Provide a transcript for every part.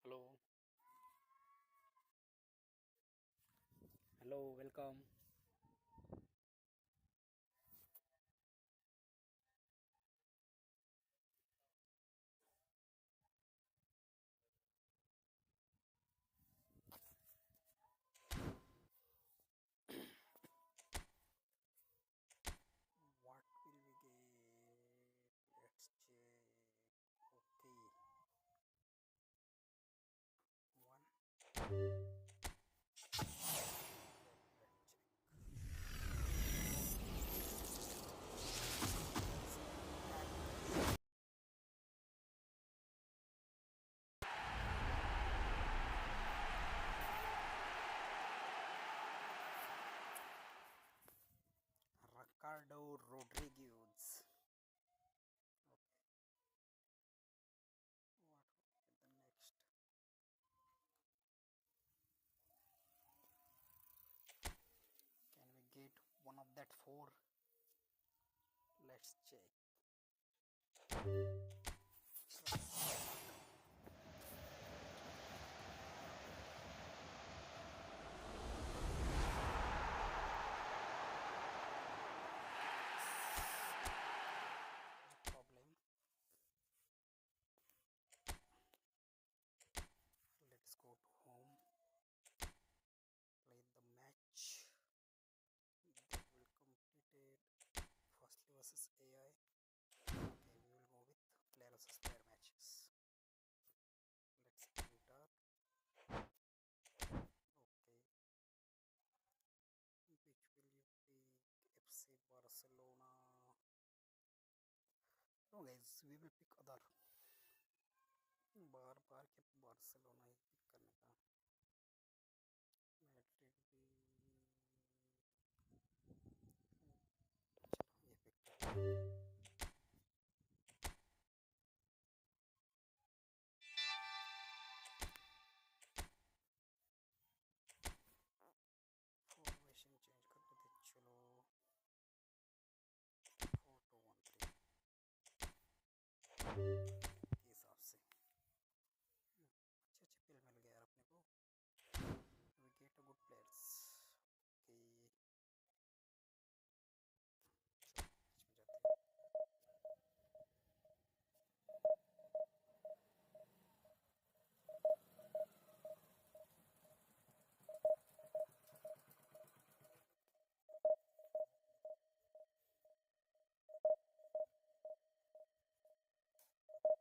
Hello, hello, welcome. What will we get? Let's check. Okay, one. Let's Ricardo Rodriguez. Okay, what will be the next? Can we get one of that four? Let's check. No problem. Let's go to home. Play the match. That will completed firstly versus AI. Okay, we will go with player versus player matches. Let's enter. Okay, which will you pick? FC Barcelona. No guys, we will pick other. बार बार के Barcelona ही pick करने का. Madrid भी. चलो ये pick करते हैं. Formation change कर देते. चलो 4-2-1-3 के हिसाब से. अच्छे अच्छे प्लेयर मिल गए यार अपने को. We get a good players. Okay, इसमें जाते हैं.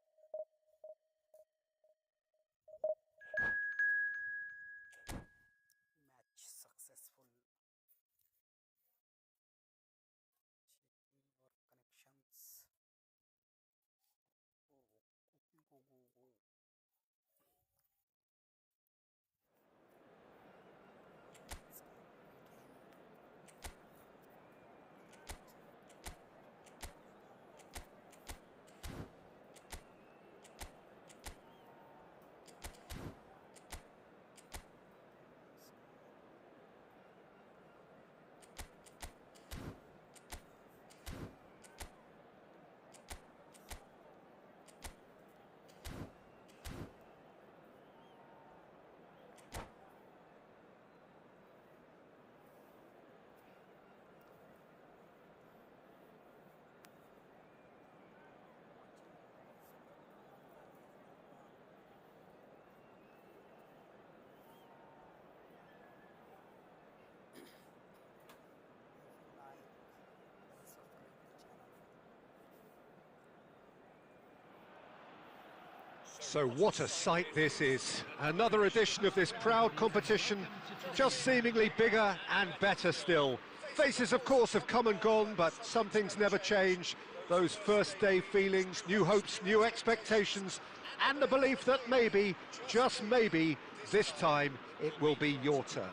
So what a sight this is. Another edition of this proud competition, just seemingly bigger and better still. Faces, of course, have come and gone, but some things never change. Those first day feelings, new hopes, new expectations, and the belief that maybe, just maybe, this time it will be your turn.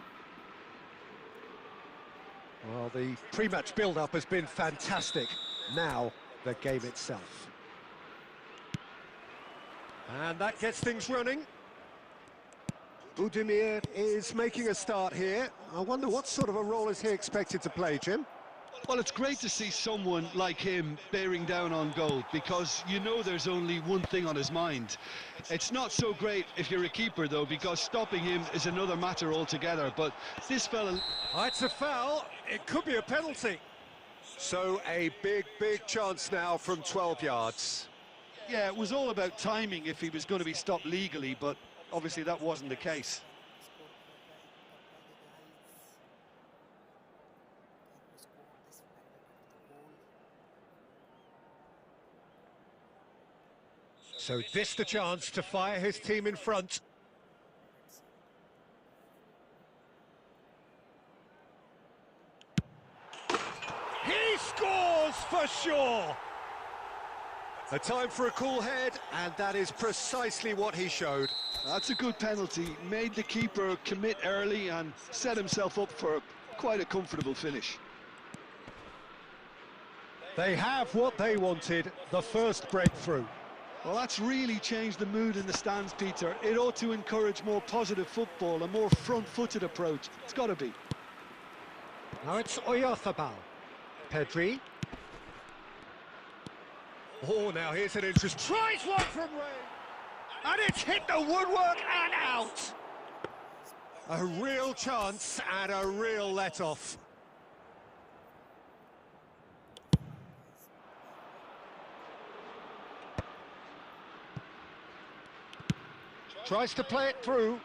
Well, the pre-match build-up has been fantastic. Now, the game itself. And that gets things running. Budimir is making a start here. I wonder what sort of a role is he expected to play, Jim? Well, it's great to see someone like him bearing down on goal, because you know there's only one thing on his mind. It's not so great if you're a keeper, though, because stopping him is another matter altogether. But this fella... Oh, it's a foul. It could be a penalty. So a big, big chance now from 12 yards. Yeah, it was all about timing if he was going to be stopped legally, but obviously that wasn't the case. So this the chance to fire his team in front. He scores for sure! A time for a cool head, and that is precisely what he showed. That's a good penalty. Made the keeper commit early and set himself up for quite a comfortable finish. They have what they wanted, the first breakthrough. Well, that's really changed the mood in the stands, Peter. It ought to encourage more positive football, a more front-footed approach. It's got to be. Now it's Oyarzabal. Pedri. Oh, now here's an interest. Tries one from range. And it's hit the woodwork and out. A real chance and a real let-off. Tries to play it through.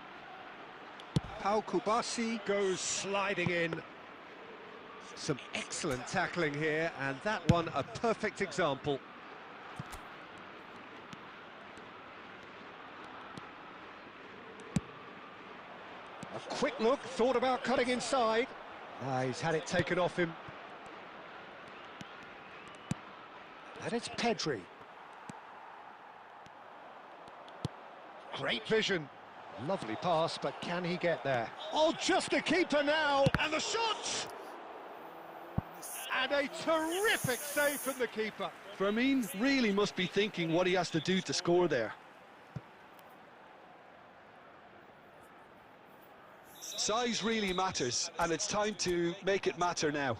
Pau Kubasi goes sliding in. Some excellent tackling here, and that one a perfect example. A quick look, thought about cutting inside. He's had it taken off him. And it's Pedri. Great vision. Lovely pass, but can he get there? Oh, just a keeper now, and the shot! And a terrific save from the keeper. Fermin really must be thinking what he has to do to score there. Size really matters, and it's time to make it matter now.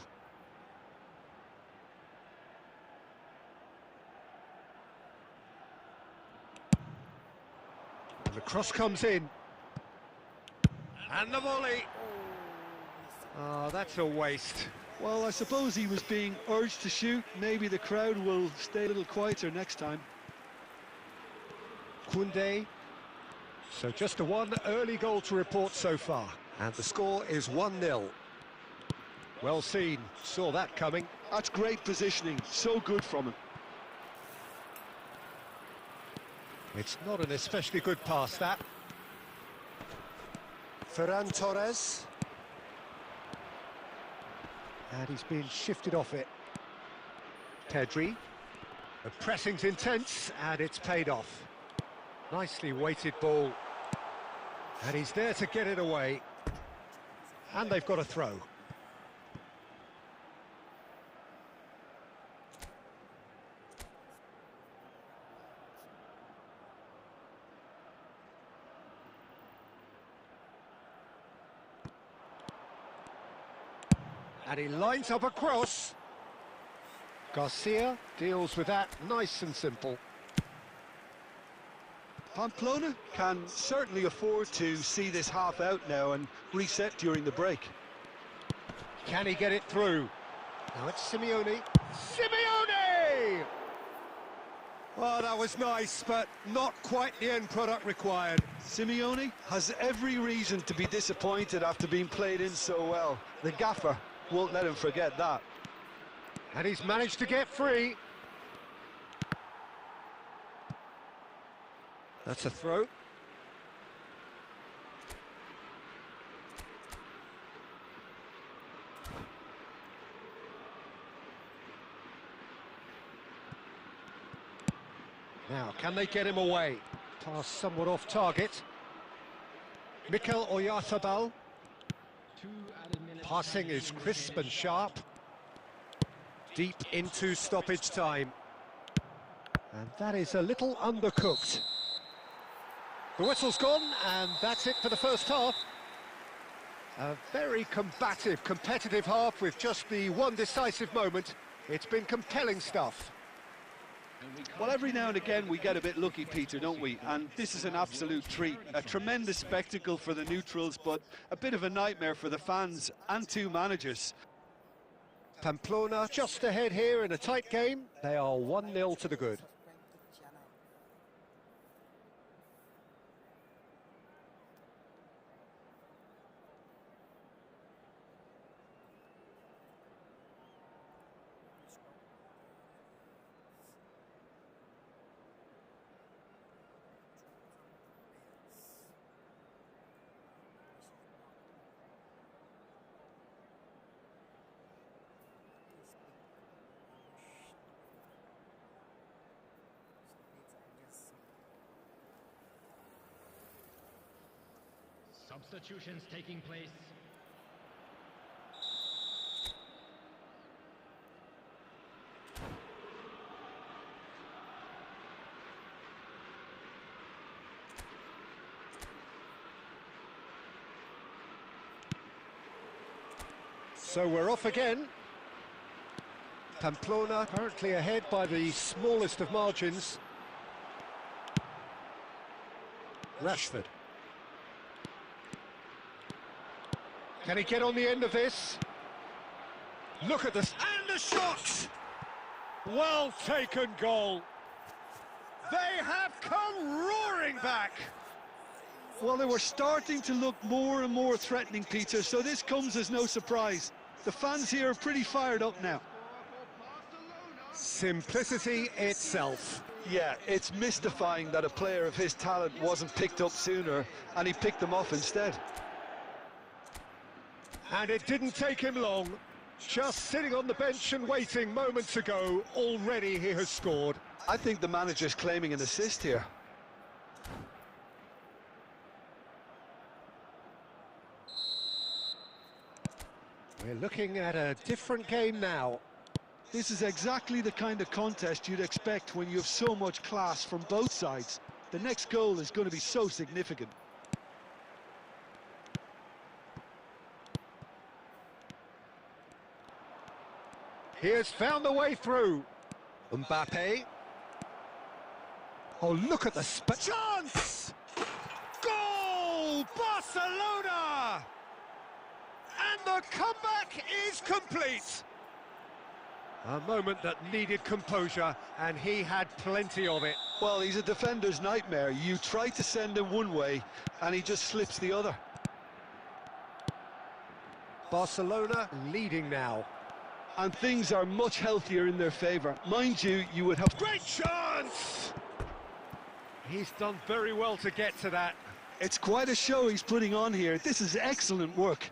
And the cross comes in. And the volley. Oh, that's a waste. Well, I suppose he was being urged to shoot. Maybe the crowd will stay a little quieter next time. Koundé. So just a one early goal to report so far. And the score is 1-0. Well seen. Saw that coming. That's great positioning. So good from him. It's not an especially good pass, that. Ferran Torres. And he's been shifted off it. Pedri. The pressing's intense, and it's paid off. Nicely weighted ball. And he's there to get it away. And they've got a throw. And he lines up a cross. Garcia deals with that nice and simple. Pamplona can certainly afford to see this half out now and reset during the break. Can he get it through? Now it's Simeone. Simeone! Well, that was nice, but not quite the end product required. Simeone has every reason to be disappointed after being played in so well. The gaffer won't let him forget that. And he's managed to get free. That's a throw. Now, can they get him away? Pass somewhat off target. Mikel Oyarzabal. Passing is crisp and sharp. Deep into stoppage time. And that is a little undercooked. The whistle's gone, and that's it for the first half. A very combative, competitive half with just the one decisive moment. It's been compelling stuff. Well, every now and again we get a bit lucky, Peter, don't we? And this is an absolute treat. A tremendous spectacle for the neutrals, but a bit of a nightmare for the fans and two managers. Pamplona just ahead here in a tight game. They are 1-0 to the good. Substitutions taking place. So we're off again. Pamplona currently ahead by the smallest of margins. Rashford. Can he get on the end of this? Look at this, and the shot! Well taken goal. They have come roaring back. Well, they were starting to look more and more threatening, Peter, so this comes as no surprise. The fans here are pretty fired up now. Simplicity itself. Yeah, it's mystifying that a player of his talent wasn't picked up sooner, and he picked them off instead. And it didn't take him long. Just sitting on the bench and waiting moments ago, already he has scored. I think the manager's claiming an assist here. We're looking at a different game now. This is exactly the kind of contest you'd expect when you have so much class from both sides. The next goal is going to be so significant. He has found the way through. Mbappe. Oh, look at the chance! Goal! Barcelona! And the comeback is complete. A moment that needed composure, and he had plenty of it. Well, he's a defender's nightmare. You try to send him one way, and he just slips the other. Barcelona leading now. And things are much healthier in their favour. Mind you, you would have... Great chance! He's done very well to get to that. It's quite a show he's putting on here. This is excellent work.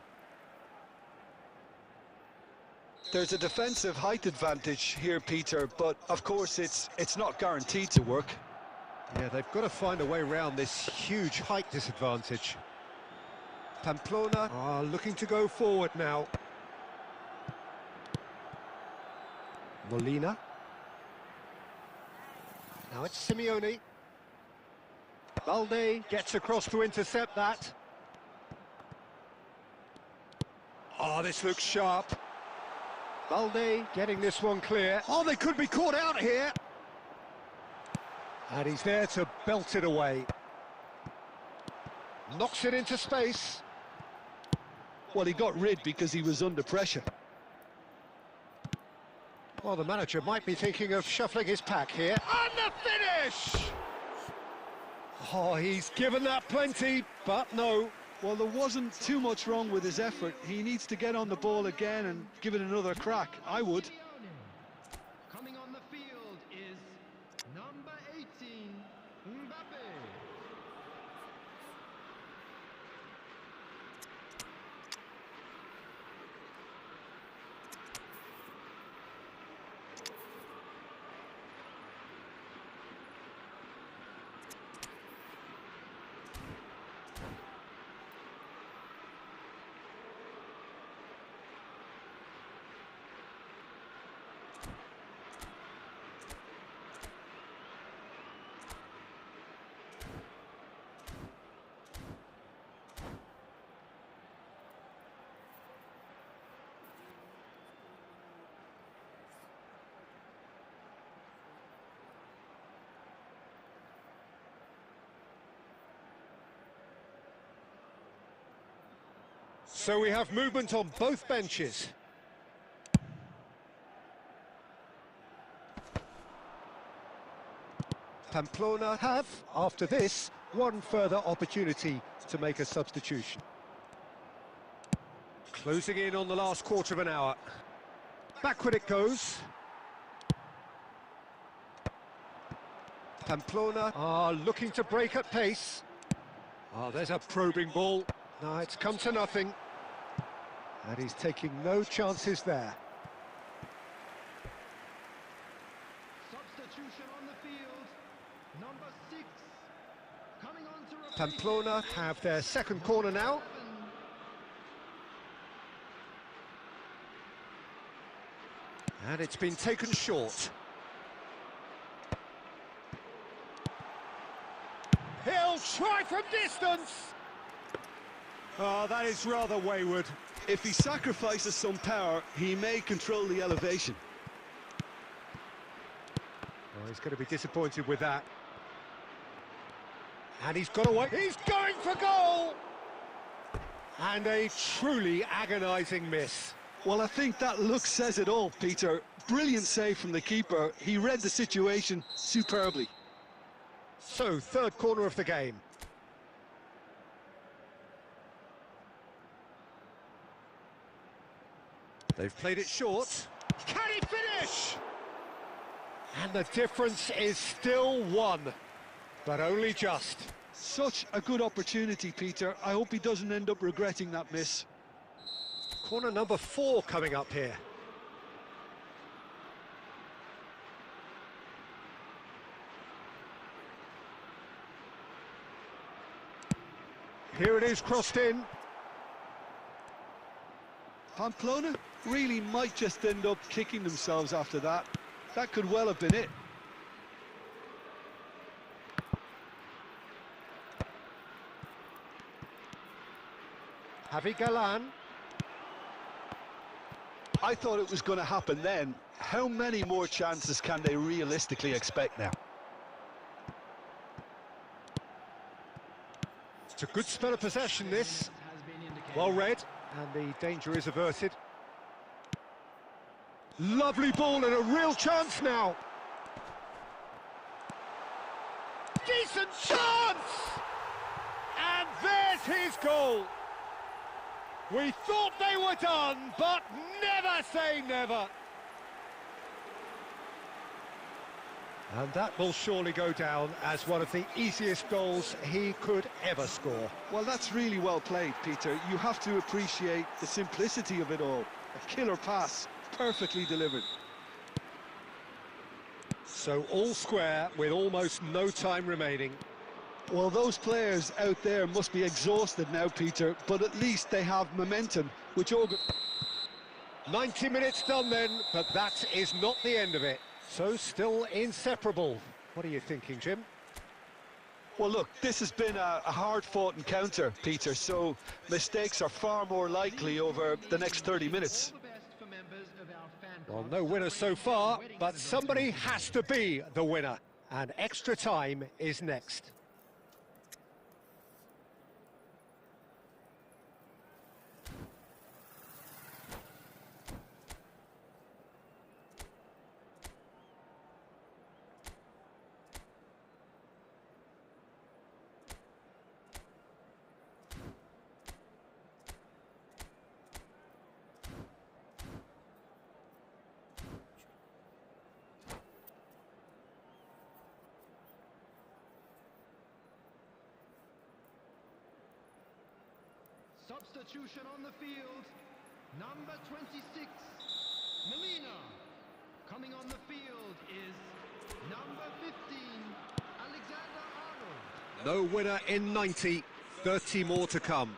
There's a defensive height advantage here, Peter, but of course it's not guaranteed to work. Yeah, they've got to find a way around this huge height disadvantage. Pamplona are looking to go forward now. Molina. Now it's Simeone. Balde gets across to intercept that. Oh, this looks sharp. Balde getting this one clear. Oh, they could be caught out here. And he's there to belt it away. Knocks it into space. Well, he got rid because he was under pressure. Well, the manager might be thinking of shuffling his pack here. And the finish! Oh, he's given that plenty, but no. Well, there wasn't too much wrong with his effort. He needs to get on the ball again and give it another crack. I would. Coming on the field is number 18, Mbappe. So we have movement on both benches. Pamplona have, after this, one further opportunity to make a substitution. Closing in on the last quarter of an hour. Backward it goes. Pamplona are looking to break at pace. Oh, there's a probing ball. No, it's come to nothing. And he's taking no chances there. Substitution on the field. Number 6. Coming on to replace Pamplona have their second corner now. And it's been taken short. He'll try from distance! Oh, that is rather wayward. If he sacrifices some power, he may control the elevation. Oh, he's going to be disappointed with that. And he's got away. He's going for goal! And a truly agonising miss. Well, I think that look says it all, Peter. Brilliant save from the keeper. He read the situation superbly. So, third corner of the game. They've played it short. Can he finish? And the difference is still one, but only just. Such a good opportunity, Peter. I hope he doesn't end up regretting that miss. Corner number 4 coming up here. Here it is, crossed in. Pamplona really might just end up kicking themselves after that. That could well have been it. Javi Galan. I thought it was going to happen then. How many more chances can they realistically expect now? It's a good spell of possession, this. Well read, and the danger is averted. Lovely ball and a real chance now. Decent chance! And there's his goal. We thought they were done, but never say never. And that will surely go down as one of the easiest goals he could ever score. Well, that's really well played, Peter. You have to appreciate the simplicity of it all. A killer pass, perfectly delivered. So all square with almost no time remaining. Well, those players out there must be exhausted now, Peter, but at least they have momentum, which 90 minutes done then, but that is not the end of it. So still inseparable. What are you thinking, Jim? Well, look, this has been a hard-fought encounter, Peter, so mistakes are far more likely over the next 30 minutes. Well, no winner so far, but somebody has to be the winner. And extra time is next. Substitution on the field. Number 26, Melina. Coming on the field is number 15, Alexander Arnold. No winner in 90, 30 more to come.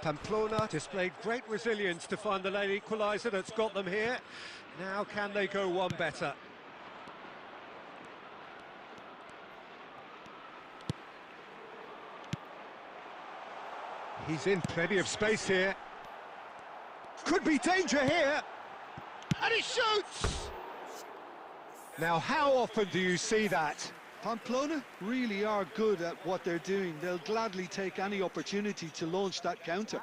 Pamplona displayed great resilience to find the late equaliser that's got them here. Now can they go one better? He's in plenty of space here. Could be danger here. And he shoots! Now, how often do you see that? Pamplona really are good at what they're doing. They'll gladly take any opportunity to launch that counter.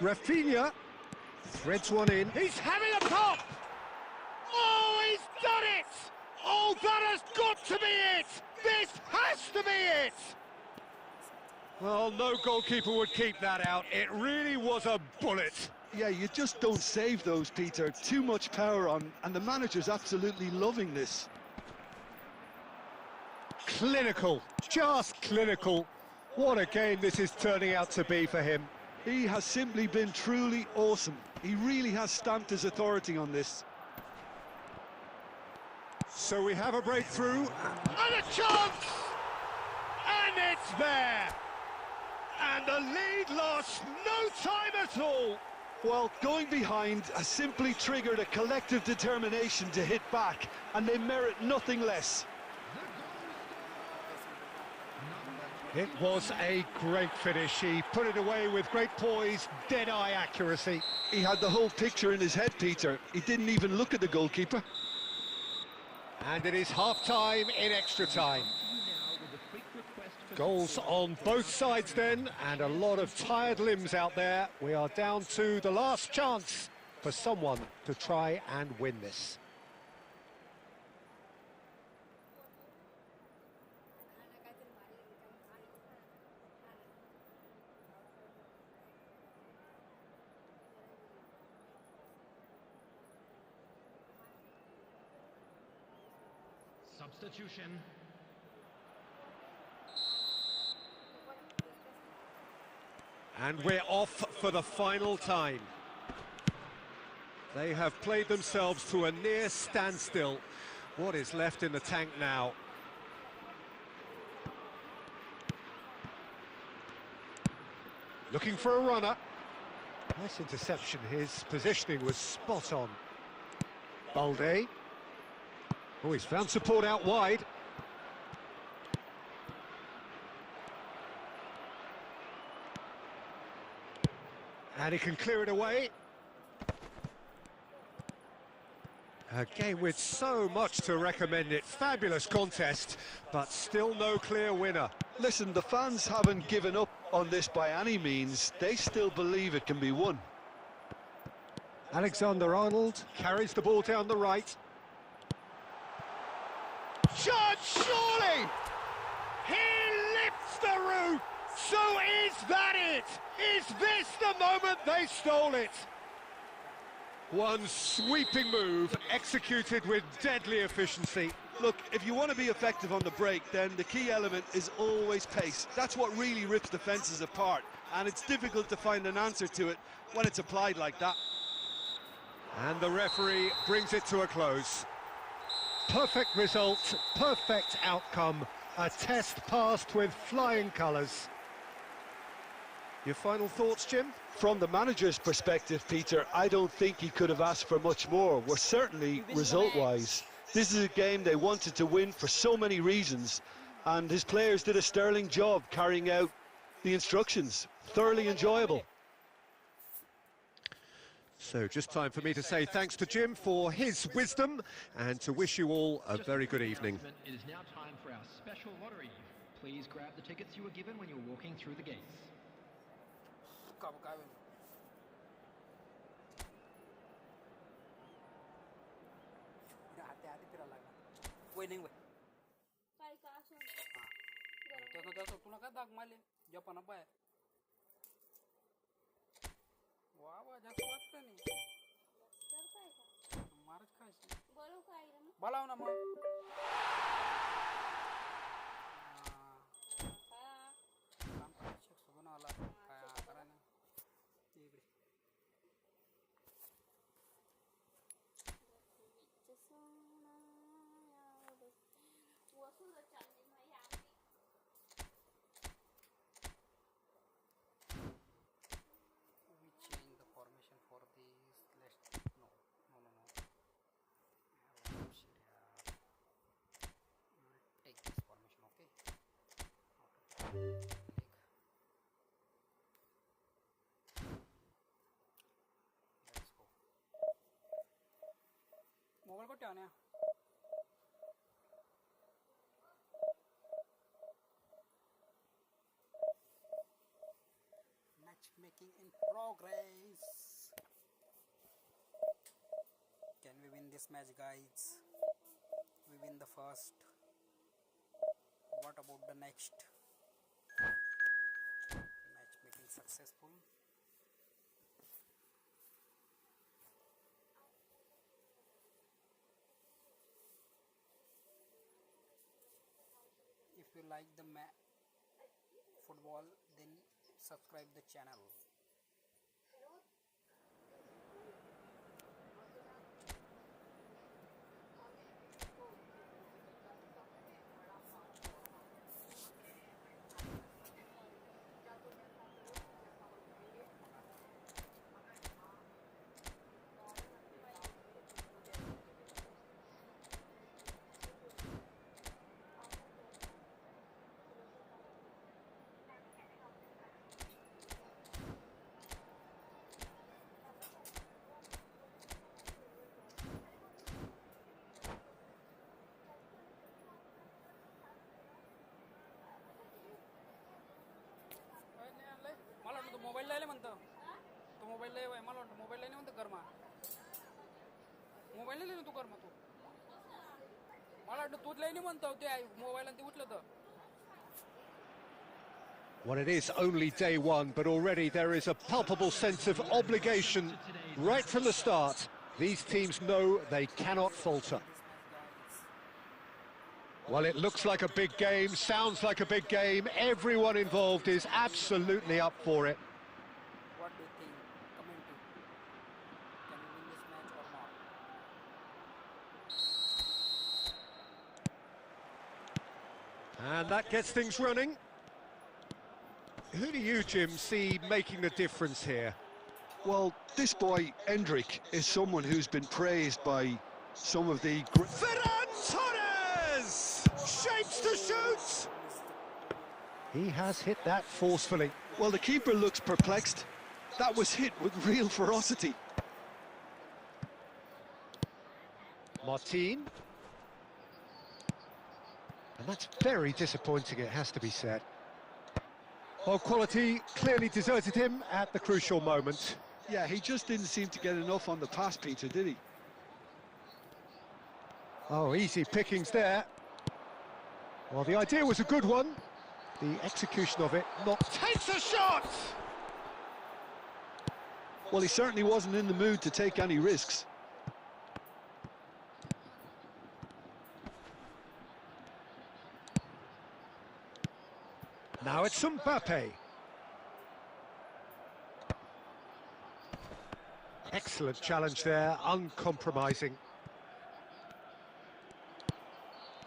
Rafinha threads one in. He's having a pop! Oh, he's done it! Oh, that has got to be it! This has to be it! Well, no goalkeeper would keep that out. It really was a bullet. Yeah, you just don't save those, Peter. Too much power on, and the manager's absolutely loving this. Clinical, just clinical. What a game this is turning out to be for him. He has simply been truly awesome. He really has stamped his authority on this. So we have a breakthrough, and a chance! And it's there! And the lead lost no time at all! Well, going behind has simply triggered a collective determination to hit back, and they merit nothing less. It was a great finish. He put it away with great poise, dead-eye accuracy. He had the whole picture in his head, Peter. He didn't even look at the goalkeeper. And it is half-time in extra time. Goals on both sides then, and a lot of tired limbs out there. We are down to the last chance for someone to try and win this. Substitution. And we're off for the final time. They have played themselves to a near standstill. What is left in the tank now? Looking for a runner. Nice interception. His positioning was spot on. Balde. Oh, he's found support out wide. And he can clear it away. A game with so much to recommend it. Fabulous contest, but still no clear winner. Listen, the fans haven't given up on this by any means. They still believe it can be won. Alexander-Arnold carries the ball down the right. Shot, surely! He lifts the roof! So is that it? Is this the moment they stole it? One sweeping move, executed with deadly efficiency. Look, if you want to be effective on the break, then the key element is always pace. That's what really rips defences apart, and it's difficult to find an answer to it when it's applied like that. And the referee brings it to a close. Perfect result, perfect outcome. A test passed with flying colours. Your final thoughts, Jim? From the manager's perspective, Peter, I don't think he could have asked for much more. Well, certainly result-wise. This is a game they wanted to win for so many reasons, and his players did a sterling job carrying out the instructions. Thoroughly enjoyable. So just time for me to say thanks to Jim for his wisdom and to wish you all a very good evening. It is now time for our special lottery. Please grab the tickets you were given when you're walking through the gates. hati-hati tidak lagi. Woi neng woi. Jatuh tuh nak dak malin. Jawapan apa ya? Wah wah jatuh apa nih? Marah kasih. Balau nama. Cek sebenarnya kayak karena ini. Mobile को क्या आने matchmaking in progress. Can we win this match, guys? We win the first. What about the next? Matchmaking successful. If you like the football, then subscribe the channel. मला वाटतं mobile लायले म्हणतो तो mobile लय मला वाटतं मोबाईल लायले म्हणतो कर्मा मोबाईल नाही तू कर्मा तू मला वाटतं तूच लायने म्हणतो ते मोबाईल आणि ते उठलं तर Well, it is only day one, but already there is a palpable sense of obligation right from the start. These teams know they cannot falter. Well, it looks like a big game, sounds like a big game. Everyone involved is absolutely up for it. What do you think? Commenting. Can we win this match or not? And that gets things running. Who do you, Jim, see making the difference here? Well, this boy, Endrick, is someone who's been praised by some of the... Ferran Torres! Shapes to shoot! He has hit that forcefully. Well, the keeper looks perplexed. That was hit with real ferocity. Martin. And that's very disappointing, it has to be said. Well, quality clearly deserted him at the crucial moment. Yeah, he just didn't seem to get enough on the pass, Peter, did he? Oh, easy pickings there. Well, the idea was a good one. The execution of it not... Takes a shot! Well, he certainly wasn't in the mood to take any risks. Now it's Mbappe. Excellent challenge there, uncompromising.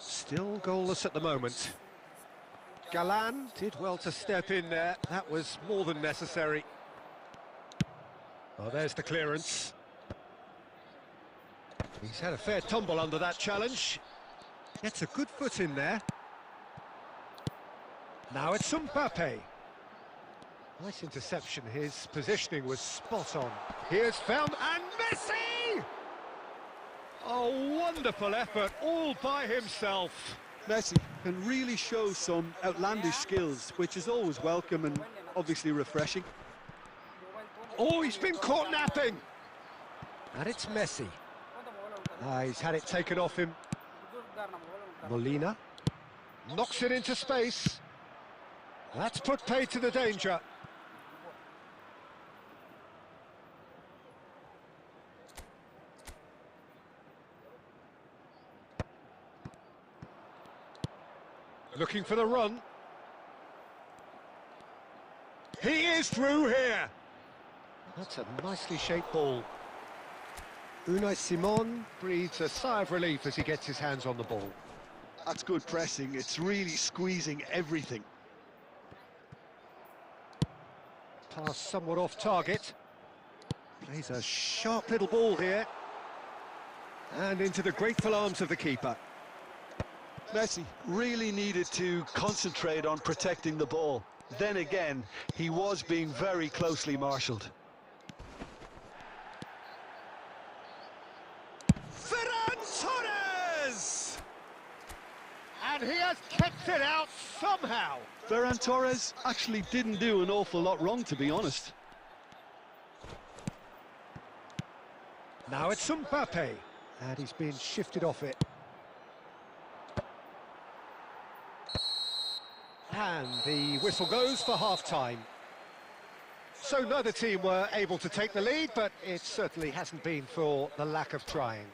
Still goalless at the moment. Galan did well to step in there. That was more than necessary. Oh, there's the clearance. He's had a fair tumble under that challenge. Gets a good foot in there. Now it's Mbappe. Nice interception. His positioning was spot on. Here's found, and Messi! A wonderful effort, all by himself. Messi can really show some outlandish skills, which is always welcome and obviously refreshing. Oh, he's been caught napping. And it's Messi. He's had it taken off him. Molina knocks it into space. That's put paid to the danger. Looking for the run. He is through here. That's a nicely shaped ball. Unai Simon breathes a sigh of relief as he gets his hands on the ball. That's good pressing. It's really squeezing everything. Pass somewhat off target. Plays a sharp little ball here. And into the grateful arms of the keeper. Messi really needed to concentrate on protecting the ball. Then again, he was being very closely marshalled. Ferran Torres! And he has kept it out somehow. Ferran Torres actually didn't do an awful lot wrong, to be honest. Now it's Mbappe, and he's been shifted off it. And the whistle goes for half-time. So neither team were able to take the lead, but it certainly hasn't been for the lack of trying.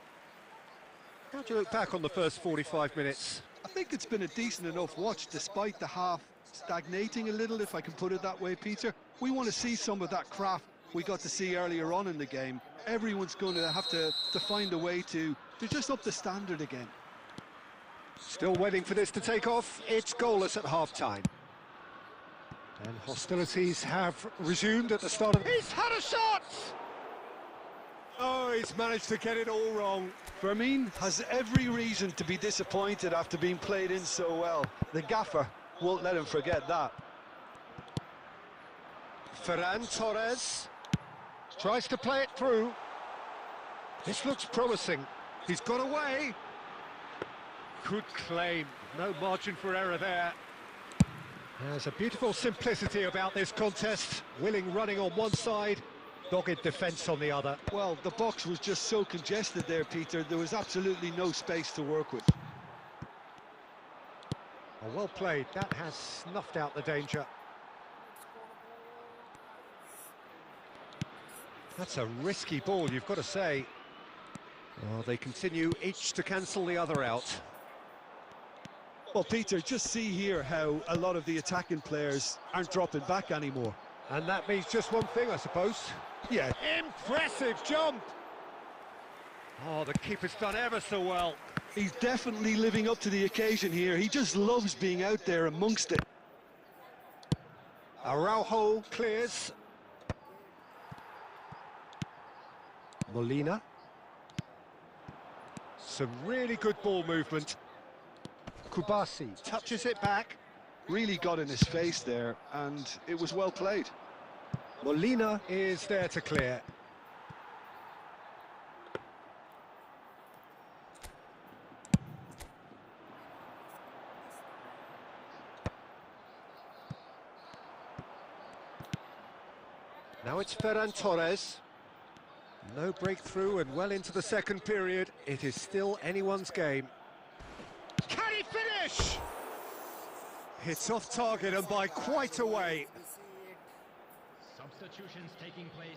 How do you look back on the first 45 minutes? I think it's been a decent enough watch, despite the half stagnating a little, if I can put it that way, Peter. We want to see some of that craft we got to see earlier on in the game. Everyone's going to have to find a way to just up the standard again. Still waiting for this to take off. It's goalless at half-time. And hostilities have resumed at the start of... He's had a shot! Oh, he's managed to get it all wrong. Fermin has every reason to be disappointed after being played in so well. The gaffer won't let him forget that. Ferran Torres tries to play it through. This looks promising. He's got away. Good claim. No margin for error there. There's a beautiful simplicity about this contest. Willing running on one side, dogged defence on the other. Well, the box was just so congested there, Peter. There was absolutely no space to work with. Oh, well played. That has snuffed out the danger. That's a risky ball, you've got to say. Oh, they continue each to cancel the other out. Well, Peter, just see here how a lot of the attacking players aren't dropping back anymore. And that means just one thing, I suppose. Yeah. Impressive jump! Oh, the keeper's done ever so well. He's definitely living up to the occasion here. He just loves being out there amongst it. Araujo clears. Molina. Some really good ball movement. Kubasi touches it back. Really got in his face there, and it was well played. Molina is there to clear. Now it's Ferran Torres. No breakthrough and well into the second period. It is still anyone's game. Can he finish? It's off target and by quite a way. Substitutions taking place.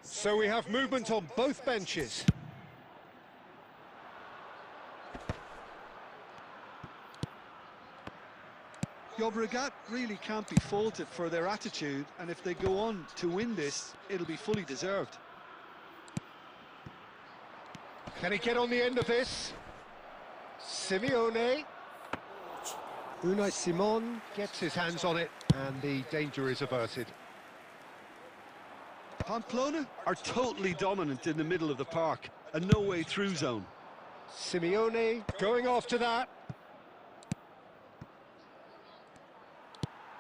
So we have movement on both benches. Llobregat really can't be faulted for their attitude, and if they go on to win this, it'll be fully deserved. Can he get on the end of this? Simeone. Unai Simon gets his hands on it, and the danger is averted. Pamplona are totally dominant in the middle of the park, a no-way through zone. Simeone going after that.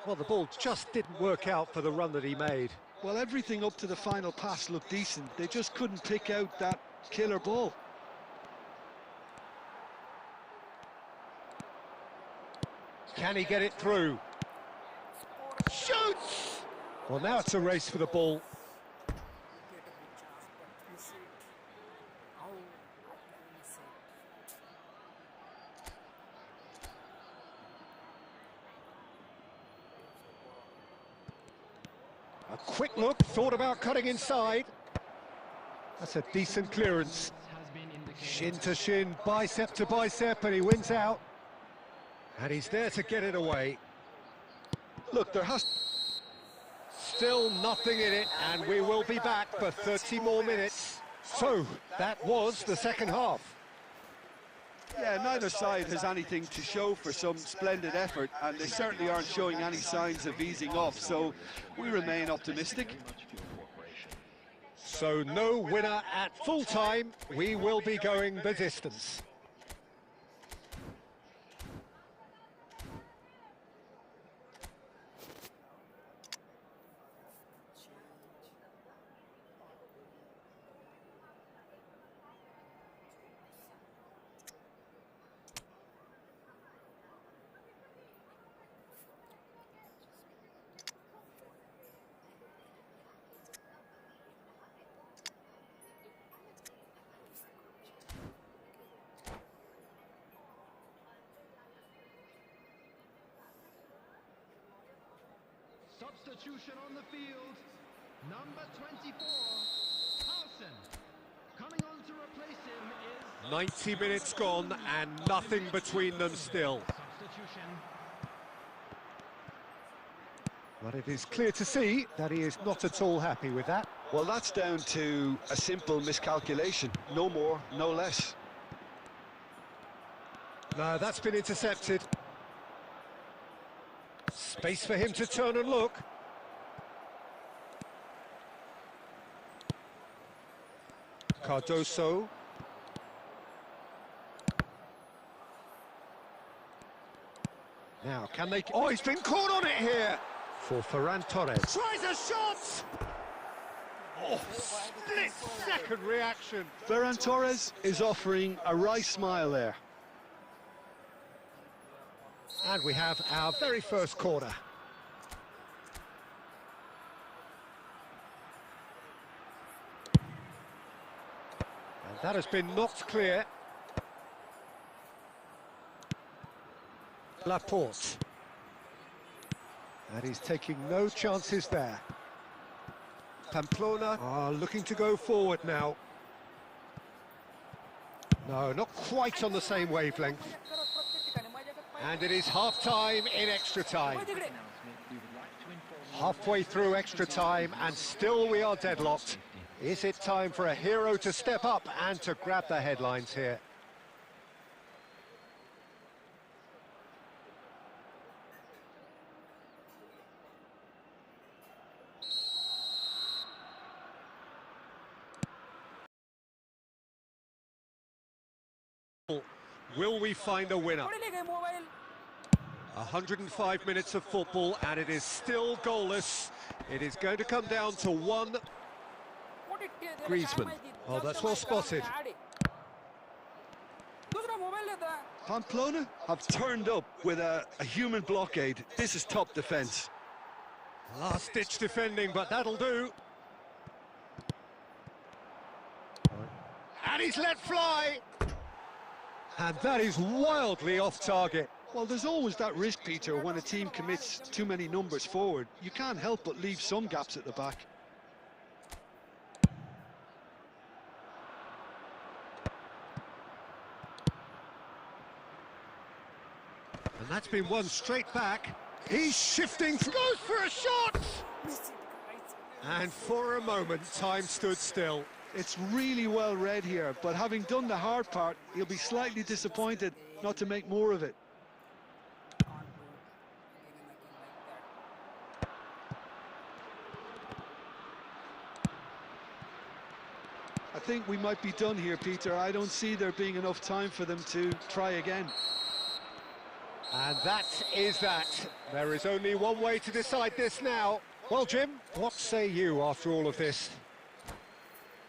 Well, the ball just didn't work out for the run that he made. Well, everything up to the final pass looked decent. They just couldn't pick out that killer ball. Can he get it through? Shoots! Well, now it's a race for the ball. Get a good chance, but miss it. How can we miss it? A quick look, thought about cutting inside. That's a decent clearance. Has been indicated. Shin to shin, bicep to bicep, and he wins out. And he's there to get it away. Look, there has... Still nothing in it, and we will be back for 30 more minutes. So, that was the second half. Yeah, neither side has anything to show for some splendid effort, and they certainly aren't showing any signs of easing off, so we remain optimistic. So, no winner at full time. We will be going the distance. Substitution on the field. Number 24, Carlson. Coming on to replace him is 90 minutes gone and nothing between them still. substitution. But it is clear to see that he is not at all happy with that. Well, that's down to a simple miscalculation. No more, no less. No, that's been intercepted. Space for him to turn and look. Cardoso. Now, can they... Oh, he's been caught on it here! For Ferran Torres. Tries a shot! Oh, split-second reaction. Ferran Torres is offering a wry smile there. And we have our very first corner. And that has been knocked clear. Laporte. And he's taking no chances there. Pamplona are looking to go forward now. No, not quite on the same wavelength. And it is half-time in extra time. Halfway through extra time, and still we are deadlocked. Is it time for a hero to step up and to grab the headlines here? Will we find a winner? 105 minutes of football, and it is still goalless. It is going to come down to one. Griezmann. Oh, that's well spotted. Pamplona have turned up with a human blockade. This is top defence. Last-ditch defending, but that'll do. And he's let fly. And that is wildly off target. Well, there's always that risk, Peter, when a team commits too many numbers forward. You can't help but leave some gaps at the back. And that's been one straight back. He's shifting, goes for a shot! And for a moment, time stood still. It's really well read here, but having done the hard part, he'll be slightly disappointed not to make more of it. I think we might be done here, Peter. I don't see there being enough time for them to try again. And that is that. There is only one way to decide this now. Well, Jim, what say you after all of this?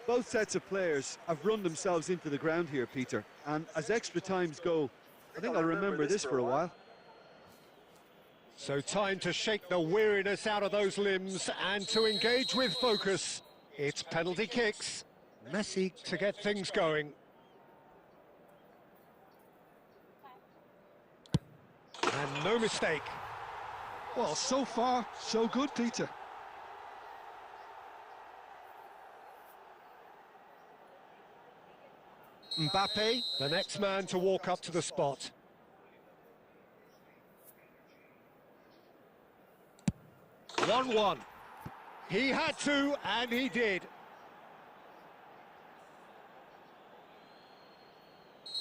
Both sets of players have run themselves into the ground here, Peter. And as extra times go, I think I'll remember this for a while. So time to shake the weariness out of those limbs and to engage with focus. It's penalty kicks. Messi to get things going. And no mistake. Well, so far, so good, Peter. Mbappe, the next man to walk up to the spot. One-one. He had to, and he did.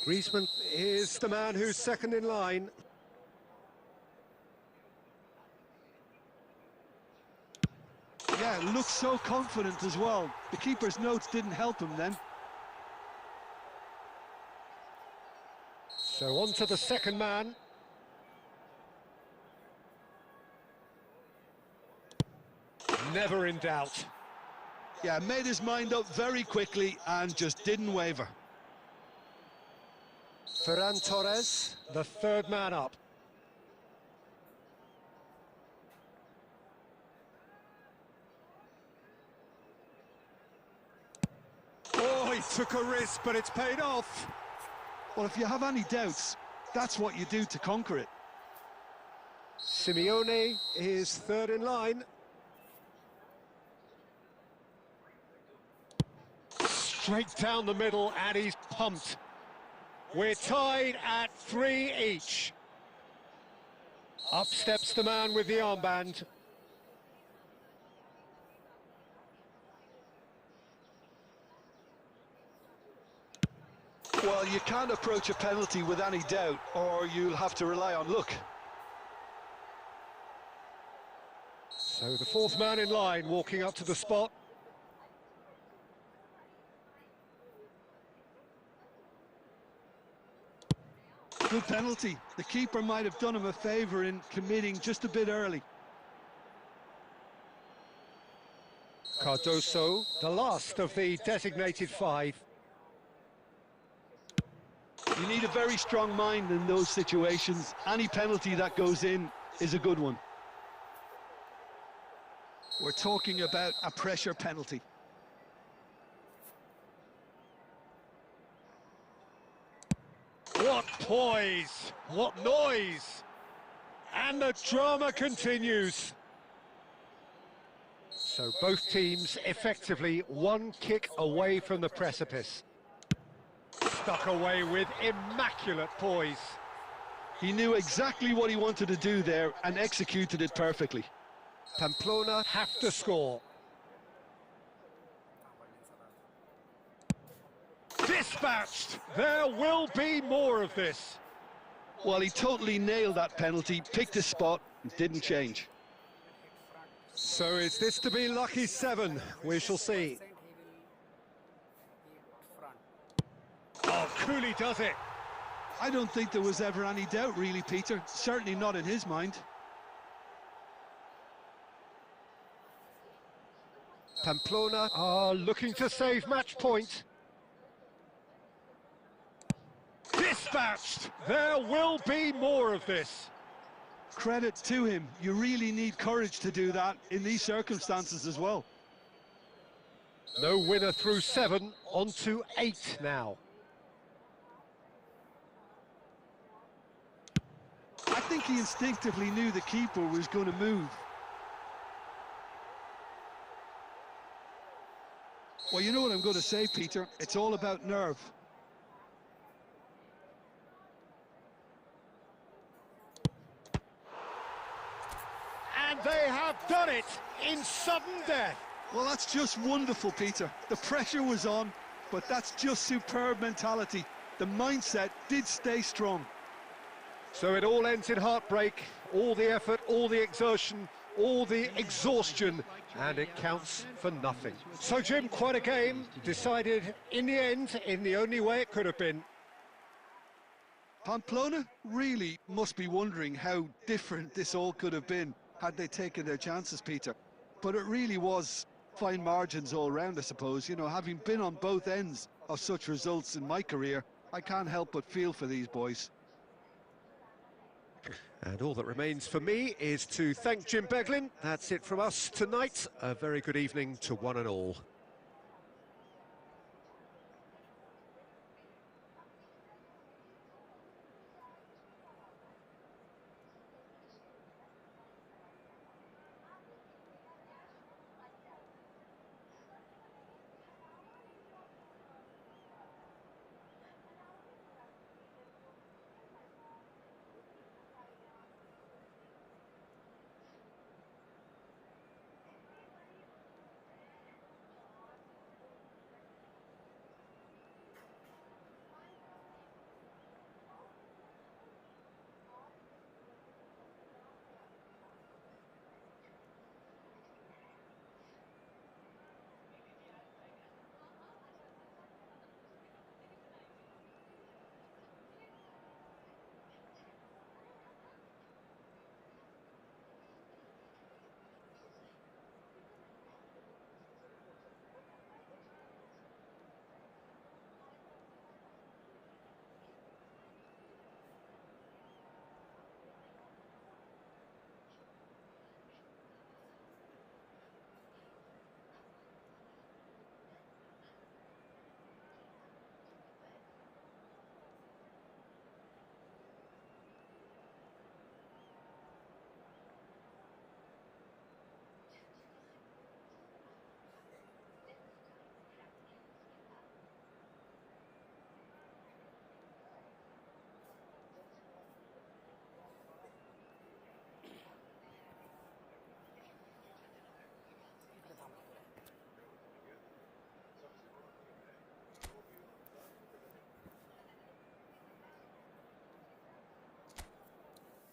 Griezmann is the man who's second in line. Yeah, looks so confident as well. The keeper's notes didn't help him then. So on to the second man. Never in doubt. Yeah, made his mind up very quickly and just didn't waver. Ferran Torres, the third man up. Oh, he took a risk, but it's paid off. Well, if you have any doubts, that's what you do to conquer it. Simeone is third in line. Straight down the middle, and he's pumped. We're tied at 3 each. Up steps the man with the armband. Well, you can't approach a penalty with any doubt, or you'll have to rely on luck. So the fourth man in line walking up to the spot. Good penalty. The keeper might have done him a favour in committing just a bit early. Cardoso, the last of the designated five. You need a very strong mind in those situations. Any penalty that goes in is a good one. We're talking about a pressure penalty. What poise, what noise, and the drama continues. So both teams effectively one kick away from the precipice. Stuck away with immaculate poise. He knew exactly what he wanted to do there and executed it perfectly. Pamplona have to score. Dispatched! There will be more of this. Well, he totally nailed that penalty, picked his spot, and didn't change. So is this to be lucky 7? We shall see. Oh, Cooley does it. I don't think there was ever any doubt, really, Peter. Certainly not in his mind. Pamplona are looking to save match point. Dispatched! There will be more of this. Credit to him. You really need courage to do that in these circumstances as well. No winner through 7, on to 8 now. I think he instinctively knew the keeper was going to move. Well, you know what I'm going to say, Peter. It's all about nerve. And they have done it in sudden death. Well, that's just wonderful, Peter. The pressure was on, but that's just superb mentality. The mindset did stay strong. So it all ends in heartbreak, all the effort, all the exertion, all the exhaustion, and it counts for nothing. So, Jim, quite a game, decided in the end, in the only way it could have been. Pamplona really must be wondering how different this all could have been had they taken their chances, Peter. but it really was fine margins all round, I suppose. You know, having been on both ends of such results in my career, I can't help but feel for these boys. And all that remains for me is to thank Jim Beglin. That's it from us tonight. A very good evening to one and all.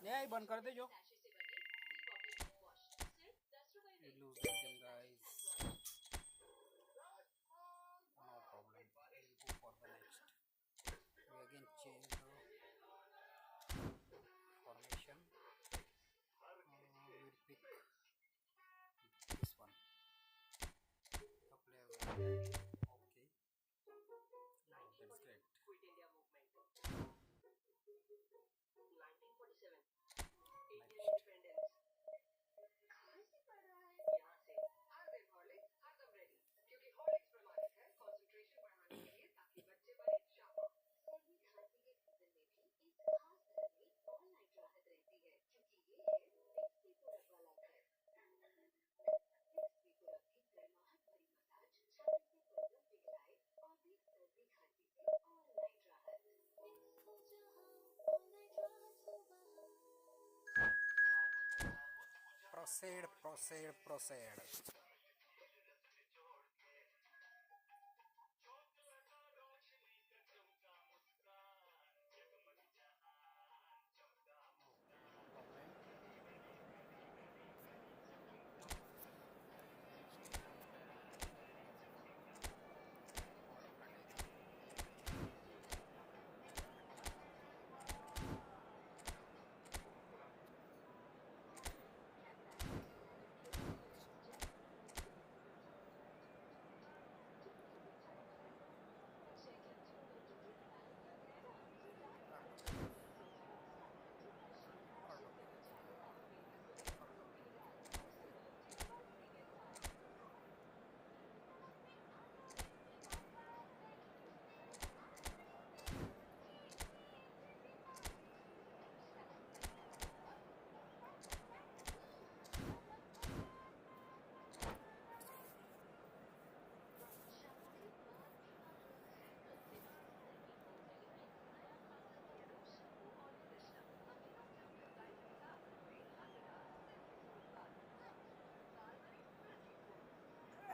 Yeah, बंद कर दे जो. You lose the game, guys. No problem. We'll go for the next. We again change the formation. We'll pick this one. The player will die. Okay. Oh, that's great. Proceed.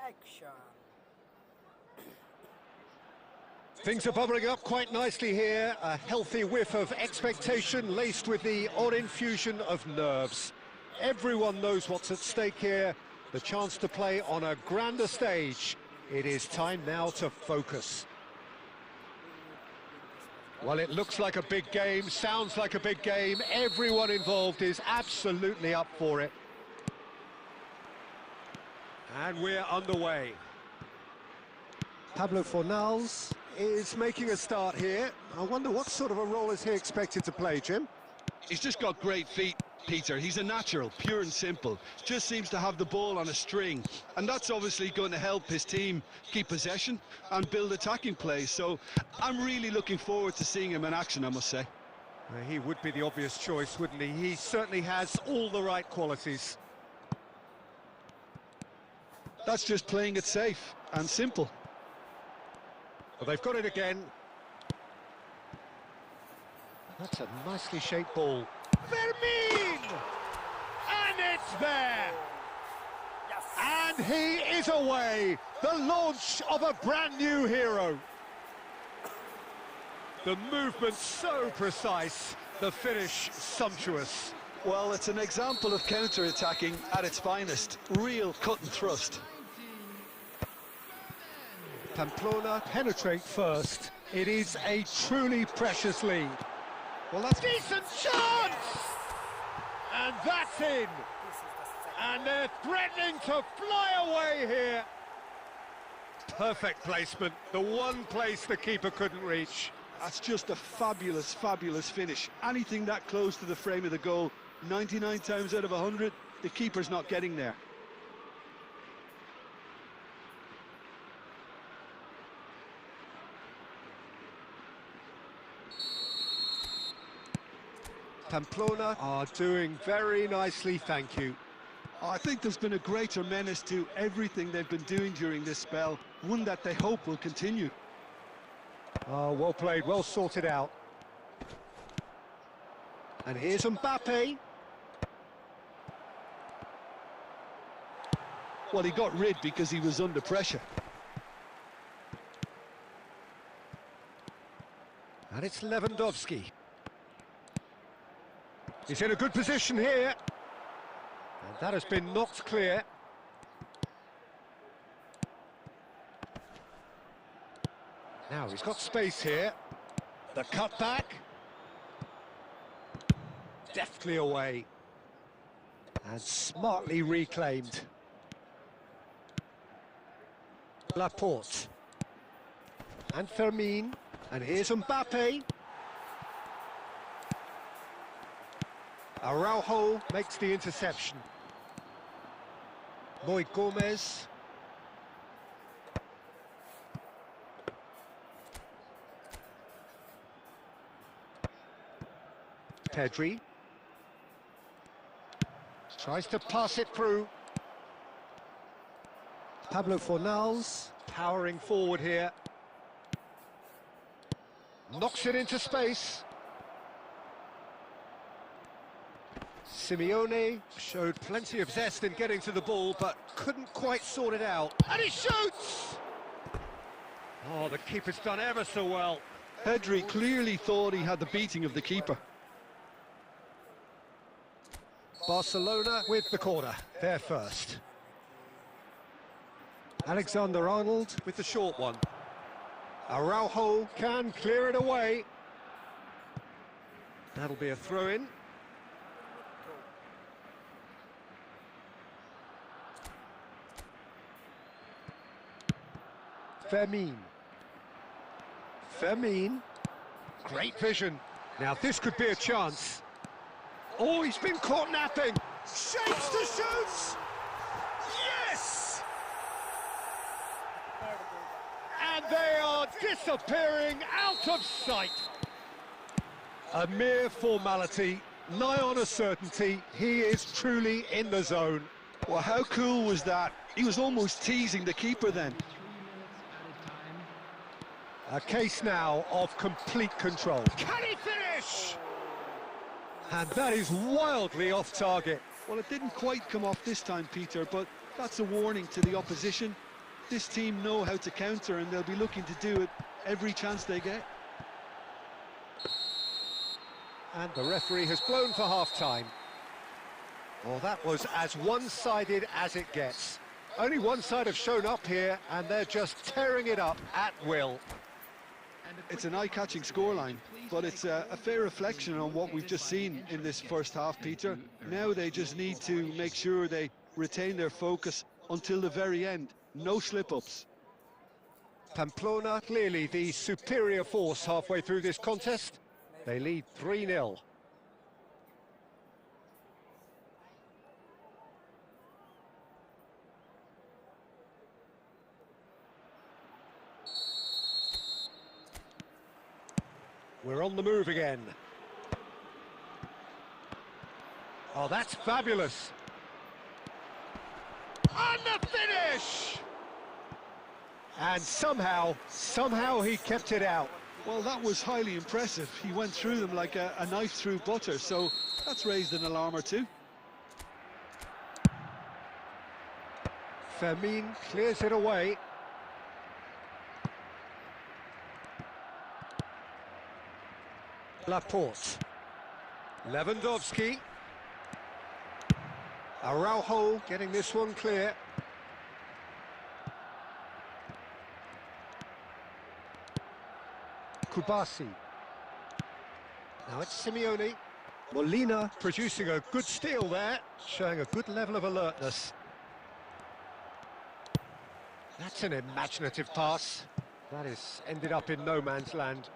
Action. Things are bubbling up quite nicely here. A healthy whiff of expectation laced with the odd infusion of nerves. Everyone knows what's at stake here. The chance to play on a grander stage. It is time now to focus. Well, it looks like a big game, sounds like a big game. Everyone involved is absolutely up for it. And we're underway. Pablo Fornals is making a start here. I wonder what sort of a role is he expected to play, Jim? He's just got great feet, Peter. He's a natural, pure and simple. Just seems to have the ball on a string. And that's obviously going to help his team keep possession and build attacking plays. So I'm really looking forward to seeing him in action, I must say. He would be the obvious choice, wouldn't he? He certainly has all the right qualities. That's just playing it safe and simple. Well, they've got it again. That's a nicely shaped ball. Fermin! And it's there! Yes. And he is away! The launch of a brand new hero. The movement so precise, the finish sumptuous. Well, it's an example of counter-attacking at its finest. Real cut and thrust. Pamplona penetrate first. It is a truly precious lead. Well, that's decent chance! And that's in! This is the second. And they're threatening to fly away here. Perfect placement, the one place the keeper couldn't reach. That's just a fabulous, fabulous finish. Anything that close to the frame of the goal, 99 times out of 100, the keeper's not getting there. Pamplona are doing very nicely, thank you. I think there's been a greater menace to everything they've been doing during this spell, one that they hope will continue. Oh, well played, well sorted out. And here's Mbappe. Well, he got rid because he was under pressure. And it's Lewandowski. He's in a good position here. And that has been knocked clear. Now he's got space here. The cutback. Deftly away. And smartly reclaimed. Laporte. And Fermin. And here's Mbappe. Araujo makes the interception. Moy Gomez. Pedri. Tries to pass it through. Pablo Fornals powering forward here. Knocks it into space. Simeone showed plenty of zest in getting to the ball, but couldn't quite sort it out. And he shoots! Oh, the keeper's done ever so well. Pedri clearly thought he had the beating of the keeper. Barcelona with the corner, they're first. Alexander-Arnold with the short one. Araujo can clear it away. That'll be a throw-in. Fermin. Fermin. Great vision. Now this could be a chance. Oh, he's been caught napping. Shapes to shoot. Yes! And they are disappearing out of sight. A mere formality, nigh on a certainty. He is truly in the zone. Well, how cool was that? He was almost teasing the keeper then. A case now of complete control. Can he finish? And that is wildly off target. Well, it didn't quite come off this time, Peter, but that's a warning to the opposition. This team know how to counter, and they'll be looking to do it every chance they get. And the referee has blown for half-time. Well, that was as one-sided as it gets. Only one side have shown up here, and they're just tearing it up at will. It's an eye-catching scoreline, but it's a fair reflection on what we've just seen in this first half, Peter. Now they just need to make sure they retain their focus until the very end. No slip-ups. Pamplona clearly the superior force halfway through this contest. They lead 3-0. We're on the move again. Oh, that's fabulous. And the finish! And somehow he kept it out. Well, that was highly impressive. He went through them like a knife through butter, so that's raised an alarm or two. Fermin clears it away. Laporte. Lewandowski. Araujo getting this one clear. Kubasi. Now it's Simeone. Molina producing a good steal there, showing a good level of alertness. That's an imaginative pass. That is ended up in no man's land.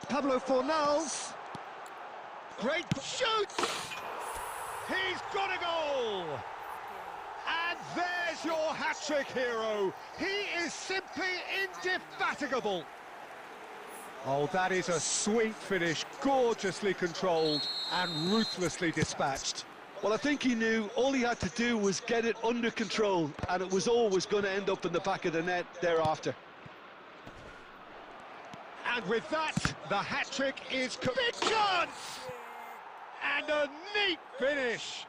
Pablo Fornals. Great shoot! He's got a goal! And there's your hat-trick hero. He is simply indefatigable. Oh, that is a sweet finish, gorgeously controlled and ruthlessly dispatched. Well, I think he knew all he had to do was get it under control, and it was always going to end up in the back of the net thereafter. And with that, the hat-trick is big chance! And a neat finish!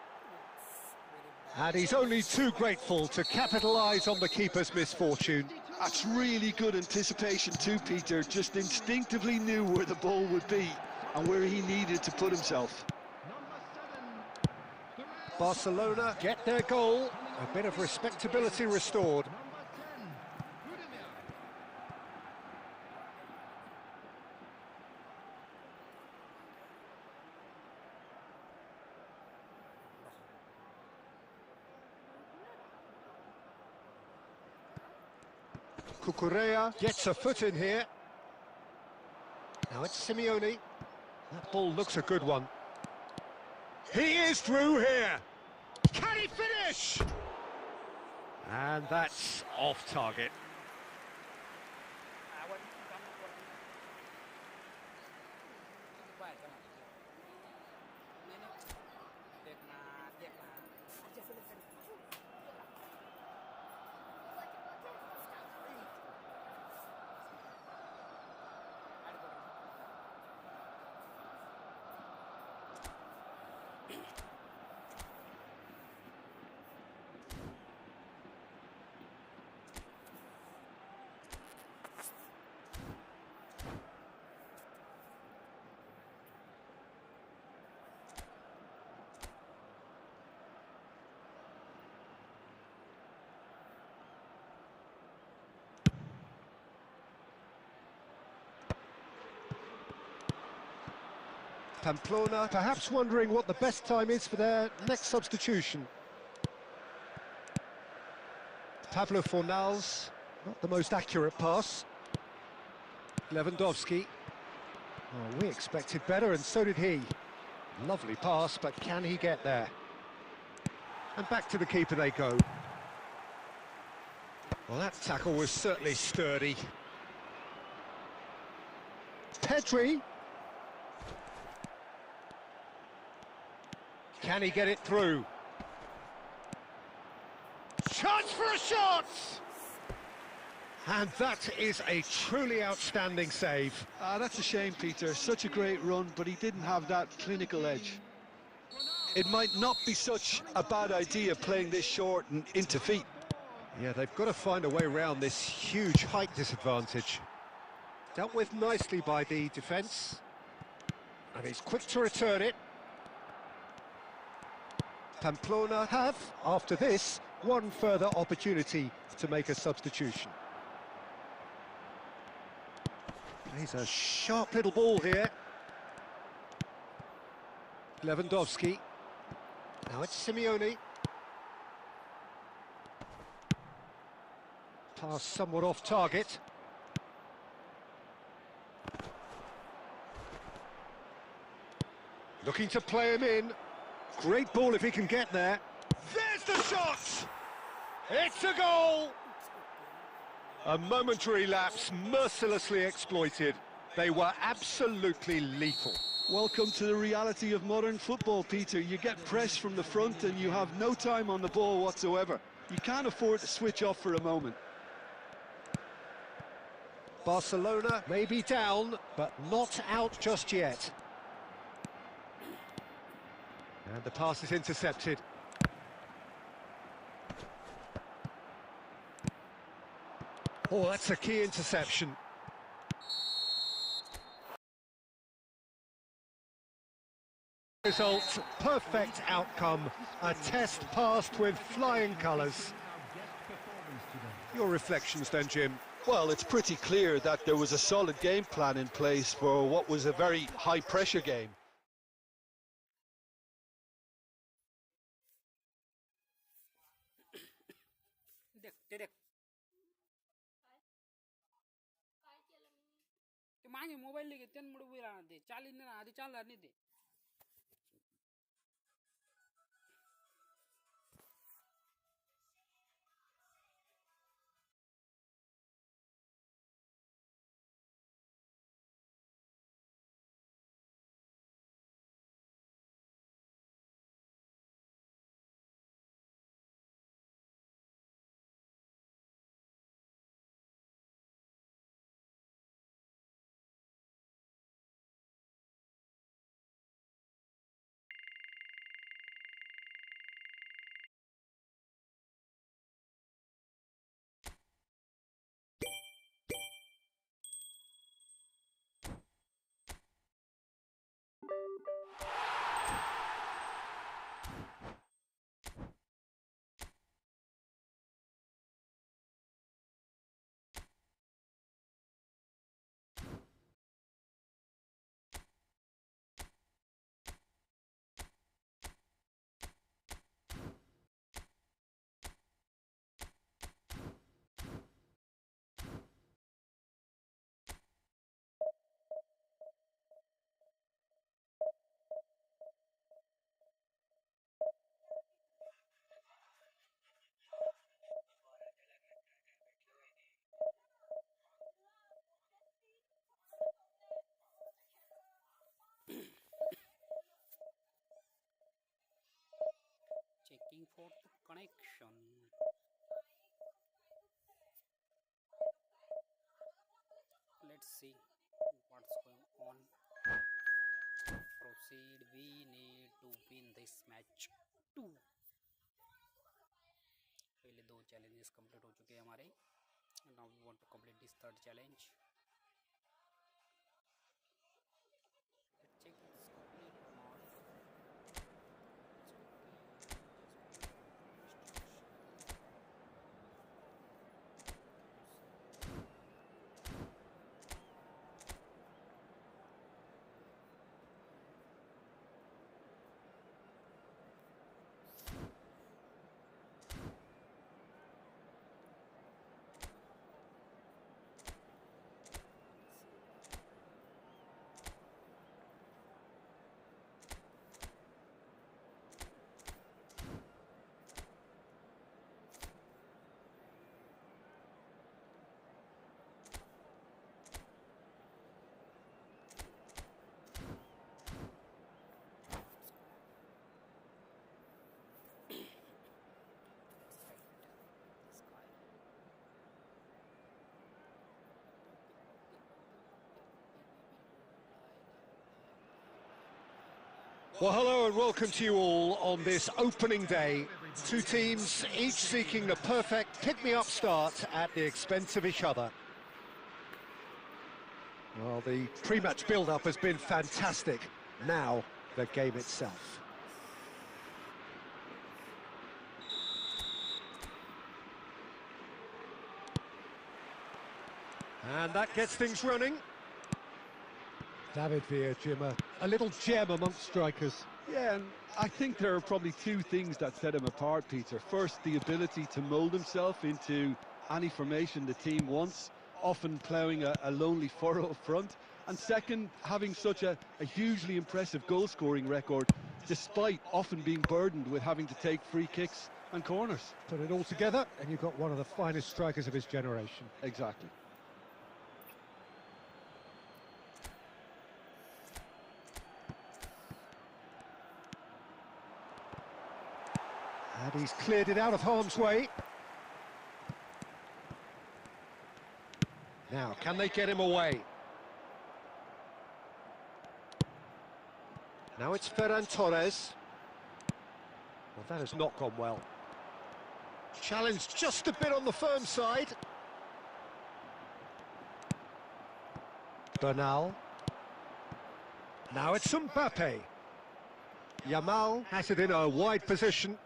And he's only too grateful to capitalise on the keeper's misfortune. That's really good anticipation too, Peter. Just instinctively knew where the ball would be and where he needed to put himself. Barcelona get their goal. A bit of respectability restored. Cucurella gets a foot in here. Now it's Simeone. That ball looks a good one. He is through here. Can he finish? And that's off target. Pamplona perhaps wondering what the best time is for their next substitution. Pablo Fornals, not the most accurate pass. Lewandowski. Oh, we expected better, and so did he. Lovely pass, but can he get there? And back to the keeper they go. Well, that tackle was certainly sturdy. Pedri. Can he get it through? Chance for a shot! And that is a truly outstanding save. That's a shame, Peter. Such a great run, but he didn't have that clinical edge. It might not be such a bad idea playing this short and into feet. Yeah, they've got to find a way around this huge height disadvantage. Dealt with nicely by the defence. And he's quick to return it. Pamplona have, after this, one further opportunity to make a substitution. He's a sharp little ball here. Lewandowski. Now it's Simeone. Pass somewhat off target. Looking to play him in. Great ball if he can get there. There's the shot! It's a goal! A momentary lapse mercilessly exploited. They were absolutely lethal. Welcome to the reality of modern football, Peter. You get pressed from the front and you have no time on the ball whatsoever. You can't afford to switch off for a moment. Barcelona may be down, but not out just yet. And the pass is intercepted. Oh, that's a key interception. Result, perfect outcome. A test passed with flying colours. Your reflections then, Jim? Well, it's pretty clear that there was a solid game plan in place for what was a very high-pressure game. ते मागे mobile ले घेते मुळे उभे राहणार ते चालीन ना आधी चालणार नाही ते checking for the connection. Let's see what's going on. Proceed. We need to win this match too. पहले दो challenges complete हो चुके हैं हमारे. Now we want to complete this third challenge. Let's check it's complete or not. Well, hello and welcome to you all on this opening day. Two teams, each seeking the perfect pick-me-up start at the expense of each other. Well, the pre-match build-up has been fantastic. Now, the game itself. And that gets things running. David Villa, Jim, a little gem amongst strikers. Yeah, and I think there are probably two things that set him apart, Peter. First, the ability to mould himself into any formation the team wants, often ploughing a lonely furrow up front. And second, having such a hugely impressive goal-scoring record, despite often being burdened with having to take free kicks and corners. Put it all together, and you've got one of the finest strikers of his generation. Exactly. And he's cleared it out of harm's way. Now, can they get him away? Now it's Ferran Torres. Well, that has not gone well. Challenged just a bit on the firm side. Bernal. Now it's Mbappe. Yamal has it in a wide position.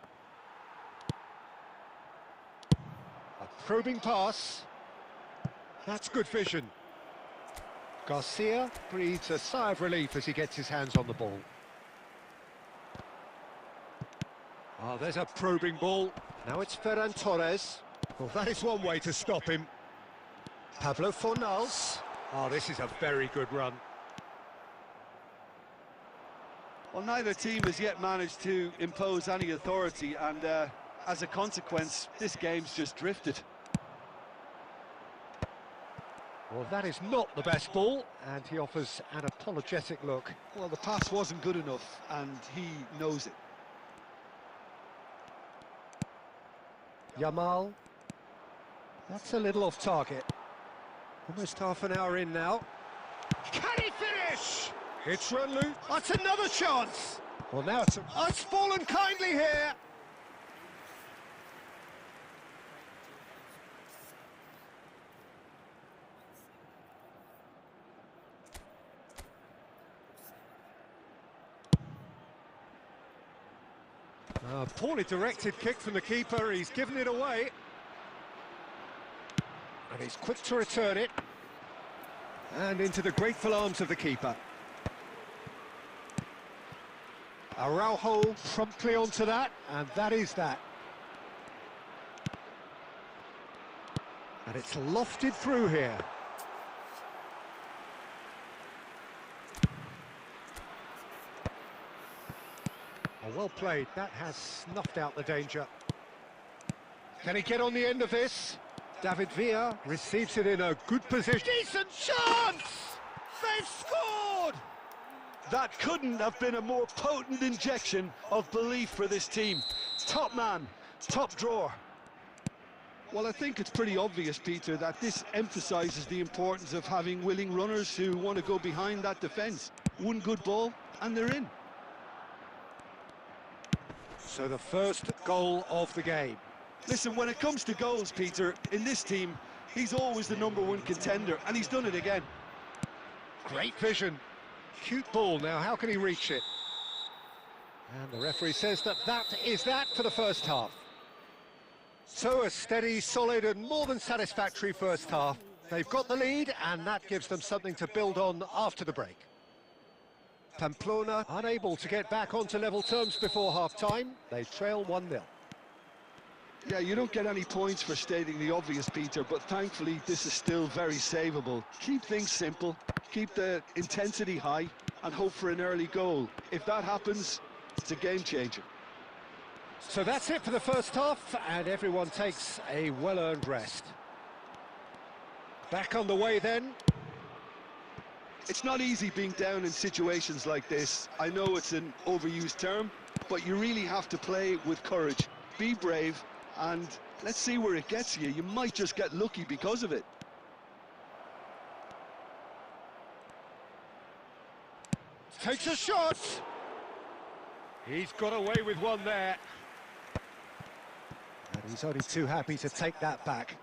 A probing pass. That's good vision. Garcia breathes a sigh of relief as he gets his hands on the ball. Oh, there's a probing ball. Now it's Ferran Torres. Well, that is one way to stop him. Pablo Fornals. Oh, this is a very good run. Well, neither team has yet managed to impose any authority, and as a consequence, this game's just drifted. Well, that is not the best ball, and he offers an apologetic look. Well, the pass wasn't good enough, and he knows it. Yamal. That's a little off target. Almost half an hour in now. Can he finish? It's run loose. That's another chance. Well, now it's fallen kindly here. A poorly directed kick from the keeper. He's given it away. And he's quick to return it. And into the grateful arms of the keeper. Araujo promptly onto that, and that is that. And it's lofted through here. Oh, well played. That has snuffed out the danger. Can he get on the end of this? David Villa receives it in a good position. Decent chance! They've scored! That couldn't have been a more potent injection of belief for this team. Top man, top drawer. Well, I think it's pretty obvious, Peter, that this emphasises the importance of having willing runners who want to go behind that defence. One good ball, and they're in. So the first goal of the game. Listen, when it comes to goals, Peter, in this team, he's always the #1 contender, and he's done it again. Great vision. Cute ball. Now, how can he reach it? And the referee says that is that for the first half. So a steady, solid and more than satisfactory first half. They've got the lead, and that gives them something to build on after the break. Pamplona unable to get back onto level terms before half-time. They trail 1-0. Yeah, you don't get any points for stating the obvious, Peter, but thankfully this is still very savable. Keep things simple, keep the intensity high, and hope for an early goal. If that happens, it's a game changer. So that's it for the first half, and everyone takes a well-earned rest. Back on the way then. It's not easy being down in situations like this. I know it's an overused term, but you really have to play with courage. Be brave, and let's see where it gets you. You might just get lucky because of it. Takes a shot! He's got away with one there. And he's only too happy to take that back.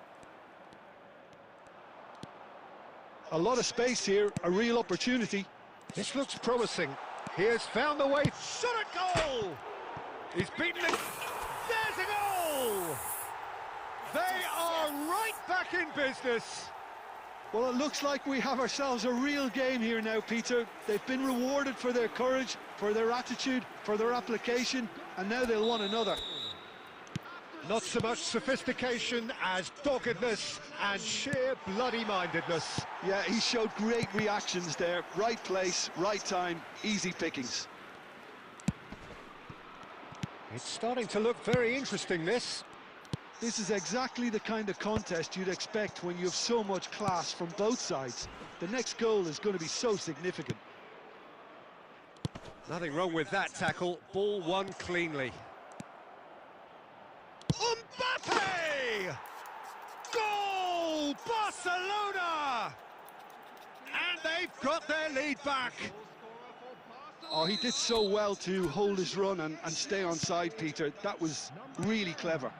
A lot of space here, a real opportunity. This looks promising. He has found the way. Shot at goal! He's beaten it. There's a goal! They are right back in business. Well, it looks like we have ourselves a real game here now, Peter. They've been rewarded for their courage, for their attitude, for their application, and now they'll want another. Not so much sophistication as doggedness and sheer bloody-mindedness. Yeah, he showed great reactions there. Right place, right time, easy pickings. It's starting to look very interesting, this. This is exactly the kind of contest you'd expect when you have so much class from both sides. The next goal is going to be so significant. Nothing wrong with that tackle. Ball won cleanly. Mbappe! Goal! Barcelona! And they've got their lead back. Oh, he did so well to hold his run and stay on side, Peter. That was really clever.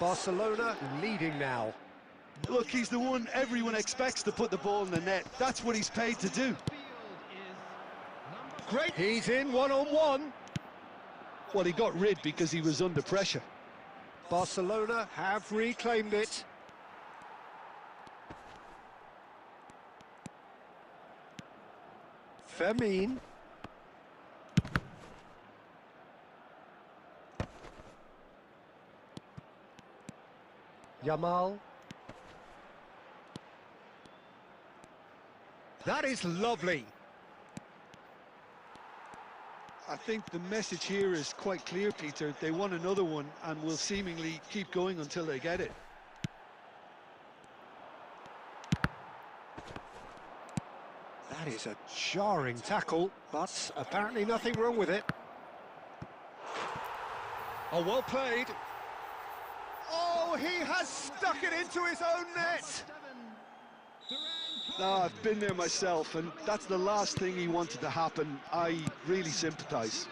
Barcelona leading now. Look, he's the one everyone expects to put the ball in the net. That's what he's paid to do. Great. He's in one-on-one. Well, he got rid because he was under pressure. Barcelona have reclaimed it. Fermin. Yamal. That is lovely. I think the message here is quite clear, Peter. They want another one and will seemingly keep going until they get it. That is a jarring tackle, but apparently nothing wrong with it. Oh, well played. Oh, he has stuck it into his own net. No, I've been there myself, and that's the last thing he wanted to happen. I really sympathise.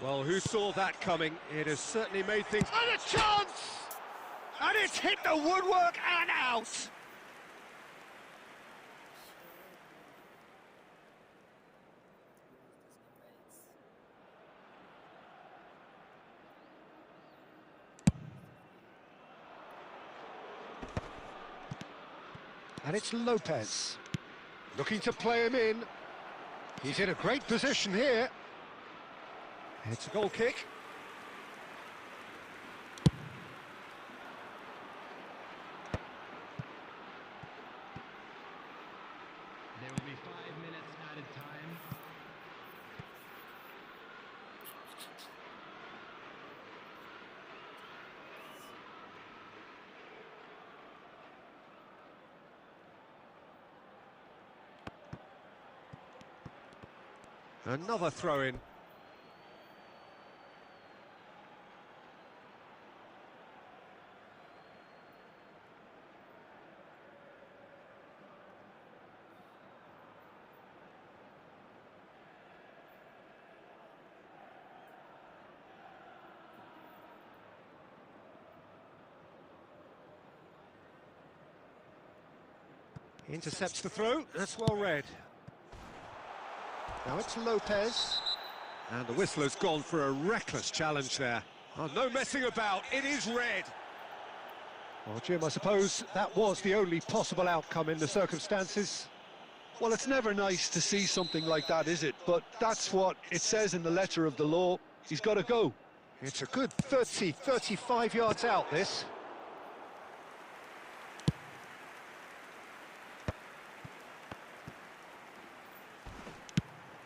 Well, who saw that coming? It has certainly made things... And a chance! And it's hit the woodwork and out! And it's Lopez, looking to play him in. He's in a great position here. It's a goal kick. There will be 5 minutes added time. Another throw-in. Intercepts the throw. That's well read. Now it's Lopez. And the whistler's gone for a reckless challenge there. Oh, no messing about, it is red. Well, Jim, I suppose that was the only possible outcome in the circumstances. Well, it's never nice to see something like that, is it? But that's what it says in the letter of the law. He's got to go. It's a good 30, 35 yards out, this.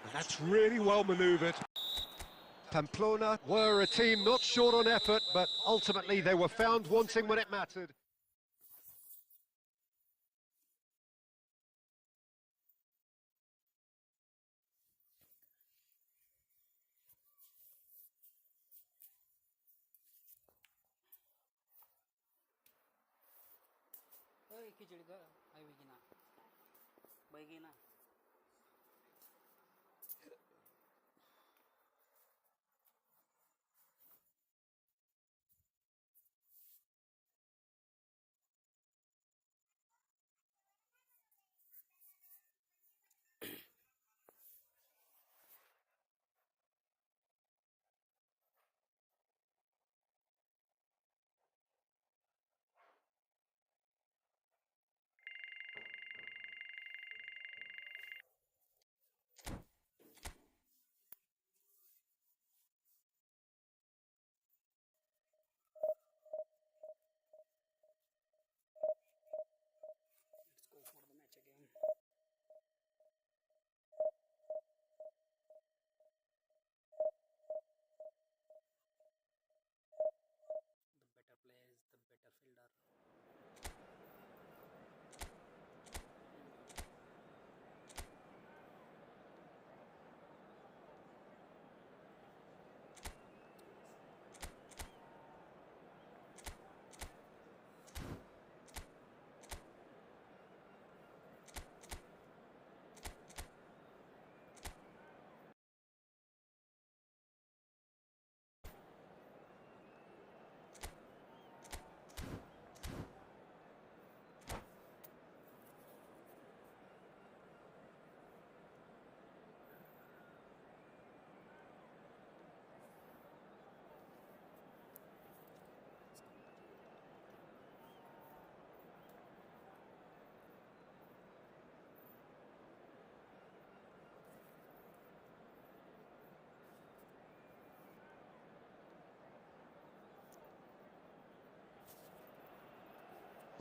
And that's really well manoeuvred. Pamplona were a team not short on effort, but ultimately they were found wanting when it mattered. खिचड़ी का आई बिगिना बैगिना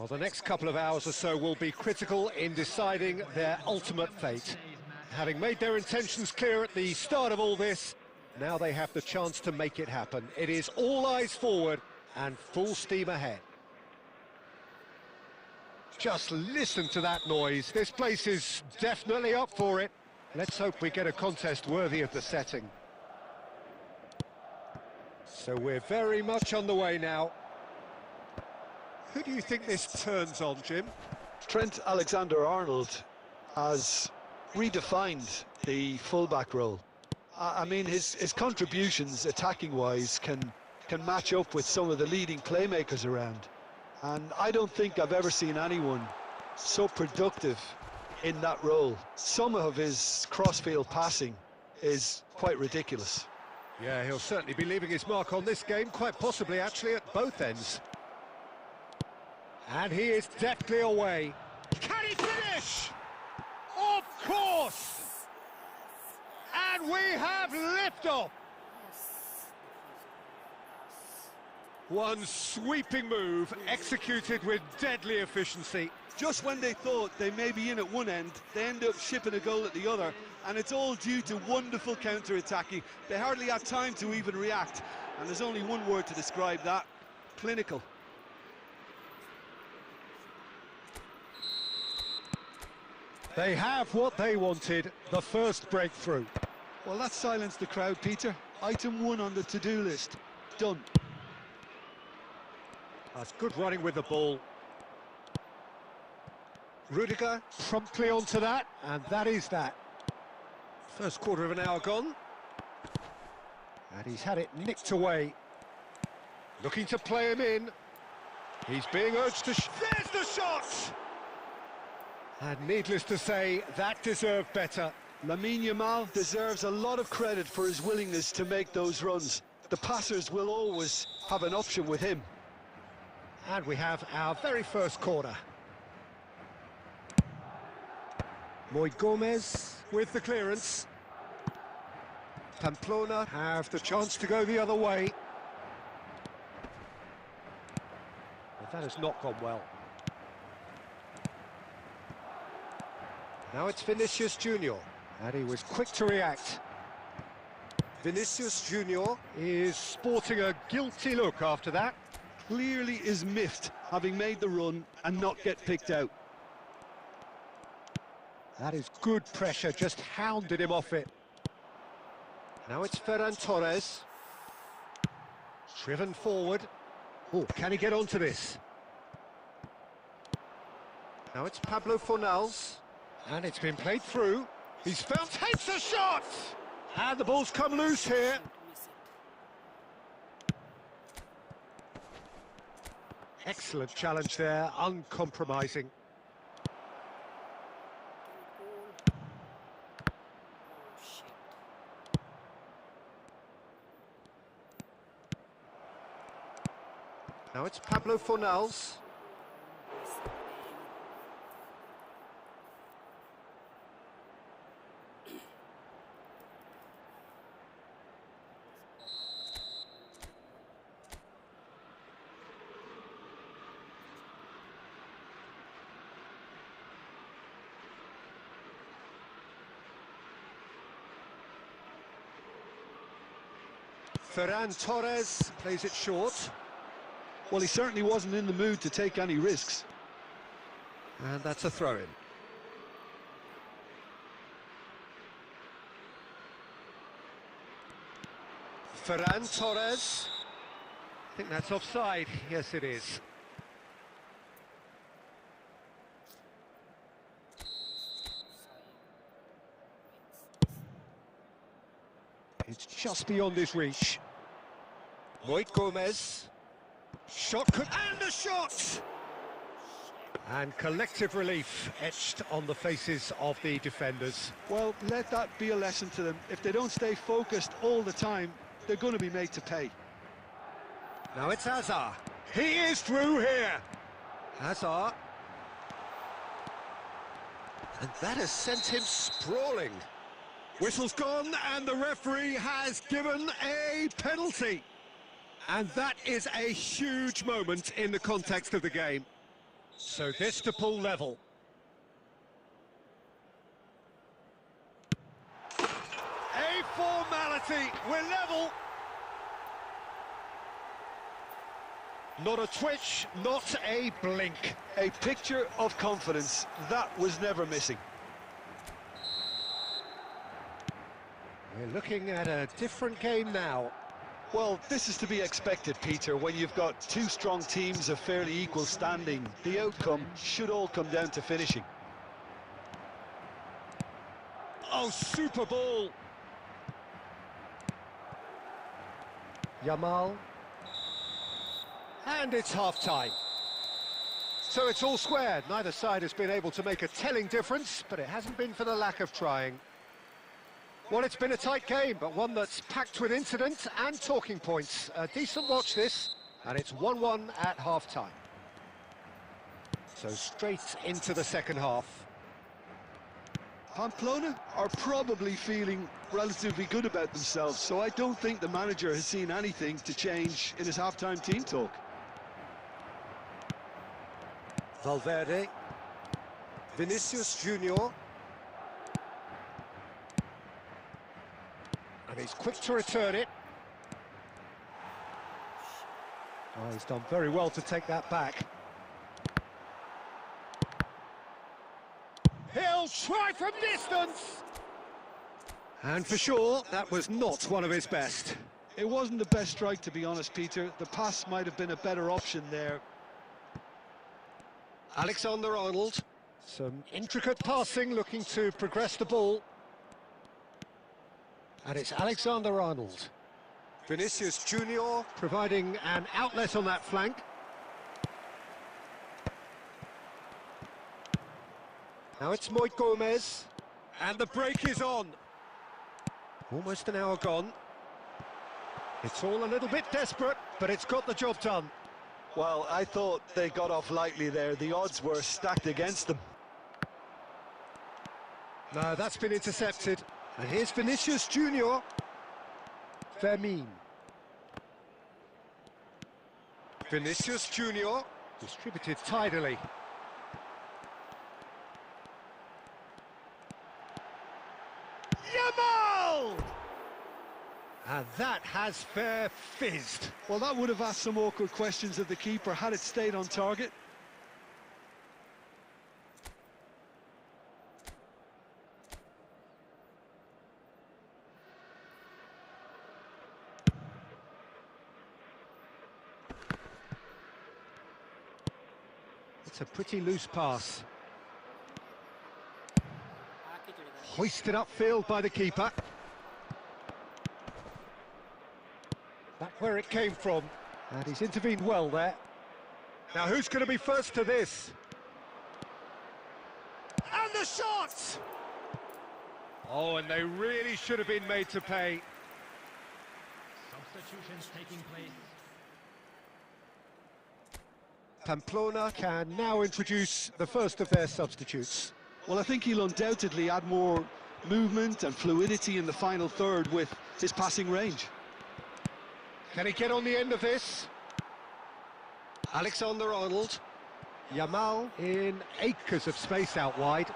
Well, the next couple of hours or so will be critical in deciding their ultimate fate. Having made their intentions clear at the start of all this, now they have the chance to make it happen. It is all eyes forward and full steam ahead. Just listen to that noise. This place is definitely up for it. Let's hope we get a contest worthy of the setting. So we're very much on the way now. Who do you think this turns on, Jim? Trent Alexander-Arnold has redefined the fullback role. I mean, his contributions attacking-wise can match up with some of the leading playmakers around. And I don't think I've ever seen anyone so productive in that role. Some of his cross-field passing is quite ridiculous. Yeah, he'll certainly be leaving his mark on this game, quite possibly actually at both ends. And he is deftly away. Can he finish? Of course! And we have liftoff! One sweeping move, executed with deadly efficiency. Just when they thought they may be in at one end, they end up shipping a goal at the other, and it's all due to wonderful counter-attacking. They hardly had time to even react, and there's only one word to describe that: clinical. They have what they wanted, the first breakthrough. Well, that silenced the crowd, Peter. Item 1 on the to-do list. Done. That's good running with the ball. Rudiger promptly onto that, and that is that. First quarter of an hour gone. And he's had it nicked away. Looking to play him in. He's being urged to... There's the shot! And needless to say, that deserved better. Lamine Yamal deserves a lot of credit for his willingness to make those runs. The passers will always have an option with him. And we have our very first corner. Moy Gomez with the clearance. Pamplona have the chance to go the other way. But that has not gone well. Now it's Vinicius Junior, and he was quick to react. Vinicius Junior is sporting a guilty look after that. Clearly is miffed, having made the run and not get picked out. That is good pressure, just hounded him off it. Now it's Ferran Torres. Driven forward. Oh, can he get onto this? Now it's Pablo Fornals. And it's been played through. He's found, takes a shot! And the ball's come loose here. Excellent challenge there, uncompromising. Now it's Pablo Fornals. Ferran Torres plays it short. Well, he certainly wasn't in the mood to take any risks. And that's a throw-in. Ferran Torres. I think that's offside. Yes, it is. It's just beyond his reach. Moy Gomez. Shot could... And a shot! And collective relief etched on the faces of the defenders. Well, let that be a lesson to them. If they don't stay focused all the time, they're going to be made to pay. Now it's Hazard. He is through here. Hazard. And that has sent him sprawling. Whistle's gone and the referee has given a penalty. And that is a huge moment in the context of the game. So this to pull level. A formality, we're level. Not a twitch, not a blink. A picture of confidence, that was never missing. We're looking at a different game now. Well, this is to be expected, Peter, when you've got two strong teams of fairly equal standing. The outcome should all come down to finishing. Oh, super ball. Yamal. And it's half-time. So it's all square. Neither side has been able to make a telling difference, but it hasn't been for the lack of trying. Well, it's been a tight game, but one that's packed with incident and talking points. A decent watch this, and it's 1-1 at half-time. So straight into the second half. Pamplona are probably feeling relatively good about themselves, so I don't think the manager has seen anything to change in his half-time team talk. Valverde. Vinicius Junior. And he's quick to return it. Oh, he's done very well to take that back. He'll try from distance! And for sure, that was not one of his best. It wasn't the best strike, to be honest, Peter. The pass might have been a better option there. Alexander-Arnold. Some intricate passing, looking to progress the ball. And it's Alexander-Arnold. Vinicius Junior providing an outlet on that flank. Now it's Moit Gomez. And the break is on. Almost an hour gone. It's all a little bit desperate, but it's got the job done. Well, I thought they got off lightly there. The odds were stacked against them. No, that's been intercepted. And here's Vinicius Junior. Fermin. Vinicius Junior distributed tidily. Yamal! And that has fair fizzed. Well, that would have asked some awkward questions of the keeper had it stayed on target. It's a pretty loose pass. Hoisted upfield by the keeper. Back where it came from. And he's intervened well there. Now who's going to be first to this? And the shot! Oh, and they really should have been made to pay. Substitutions taking place. Pamplona can now introduce the first of their substitutes. Well, I think he'll undoubtedly add more movement and fluidity in the final third with his passing range. Can he get on the end of this? Alexander-Arnold. Yamal in acres of space out wide.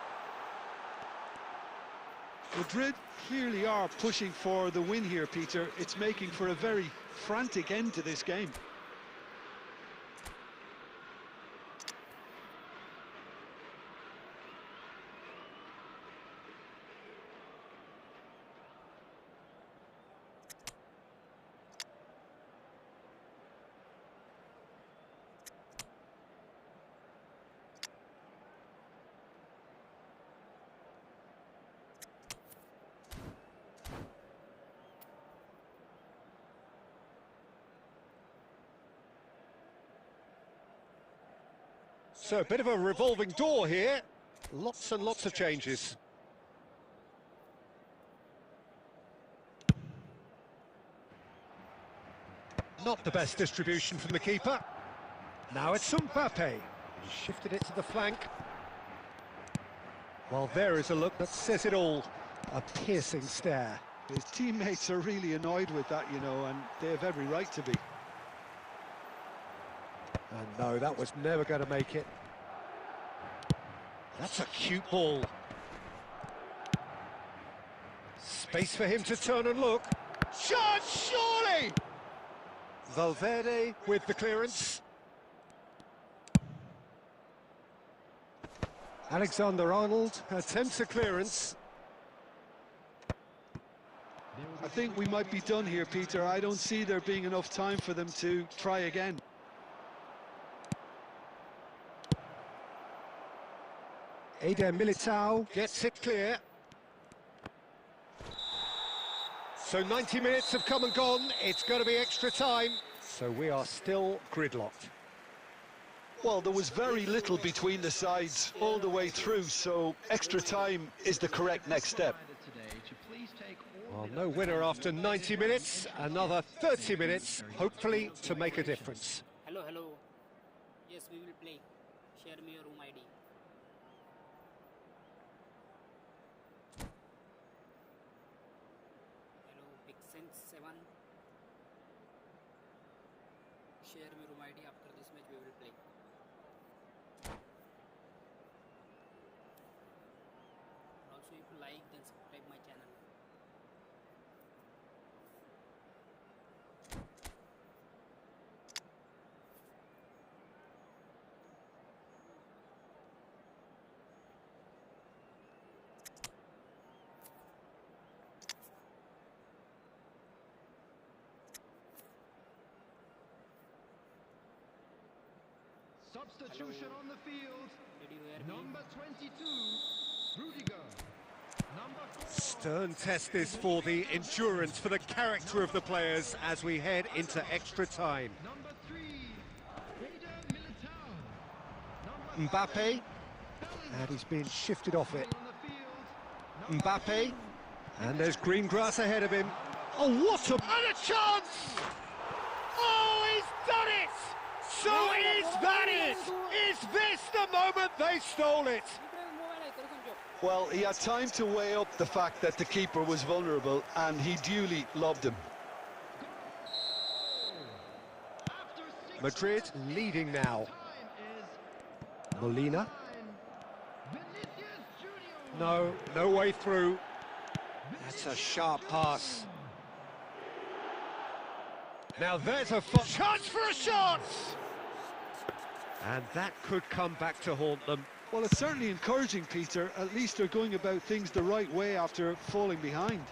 Madrid clearly are pushing for the win here, Peter. It's making for a very frantic end to this game. So a bit of a revolving door here. Lots and lots of changes. Not the best distribution from the keeper. Now it's Mbappe. He shifted it to the flank. Well, there is a look that says it all. A piercing stare. His teammates are really annoyed with that, you know, and they have every right to be. And no, that was never going to make it. That's a cute ball. Space for him to turn and look. Shot, surely! Valverde with the clearance. Alexander-Arnold attempts a clearance. I think we might be done here, Peter. I don't see there being enough time for them to try again. Eder Militao gets it clear. So 90 minutes have come and gone. It's going to be extra time. So we are still gridlocked. Well, there was very little between the sides all the way through, so extra time is the correct next step. Well, no winner after 90 minutes. Another 30 minutes, hopefully, to make a difference. Hello, hello. Yes, we will play. Share me your room ID. Hello, Pixens7. Share me room ID. After this match, we will play. And also, if you like, then subscribe my channel. Substitution on the field. Did you hear me? Number 22, Rudiger. Number 4. Stern test this for the endurance, for the character of the players as we head into extra time. Number 3, Eder Militao. Mbappe, and he's being shifted off it. On the field. Mbappe, and there's green grass ahead of him. Oh, what a... And a chance! Oh, he's done it! So is that it? Is this the moment they stole it? Well, he had time to weigh up the fact that the keeper was vulnerable, and he duly lobbed him. Madrid leading now. Molina. No way through. That's a sharp pass. Now there's a chance for a shot! And that could come back to haunt them. Well, it's certainly encouraging, Peter. At least they're going about things the right way after falling behind.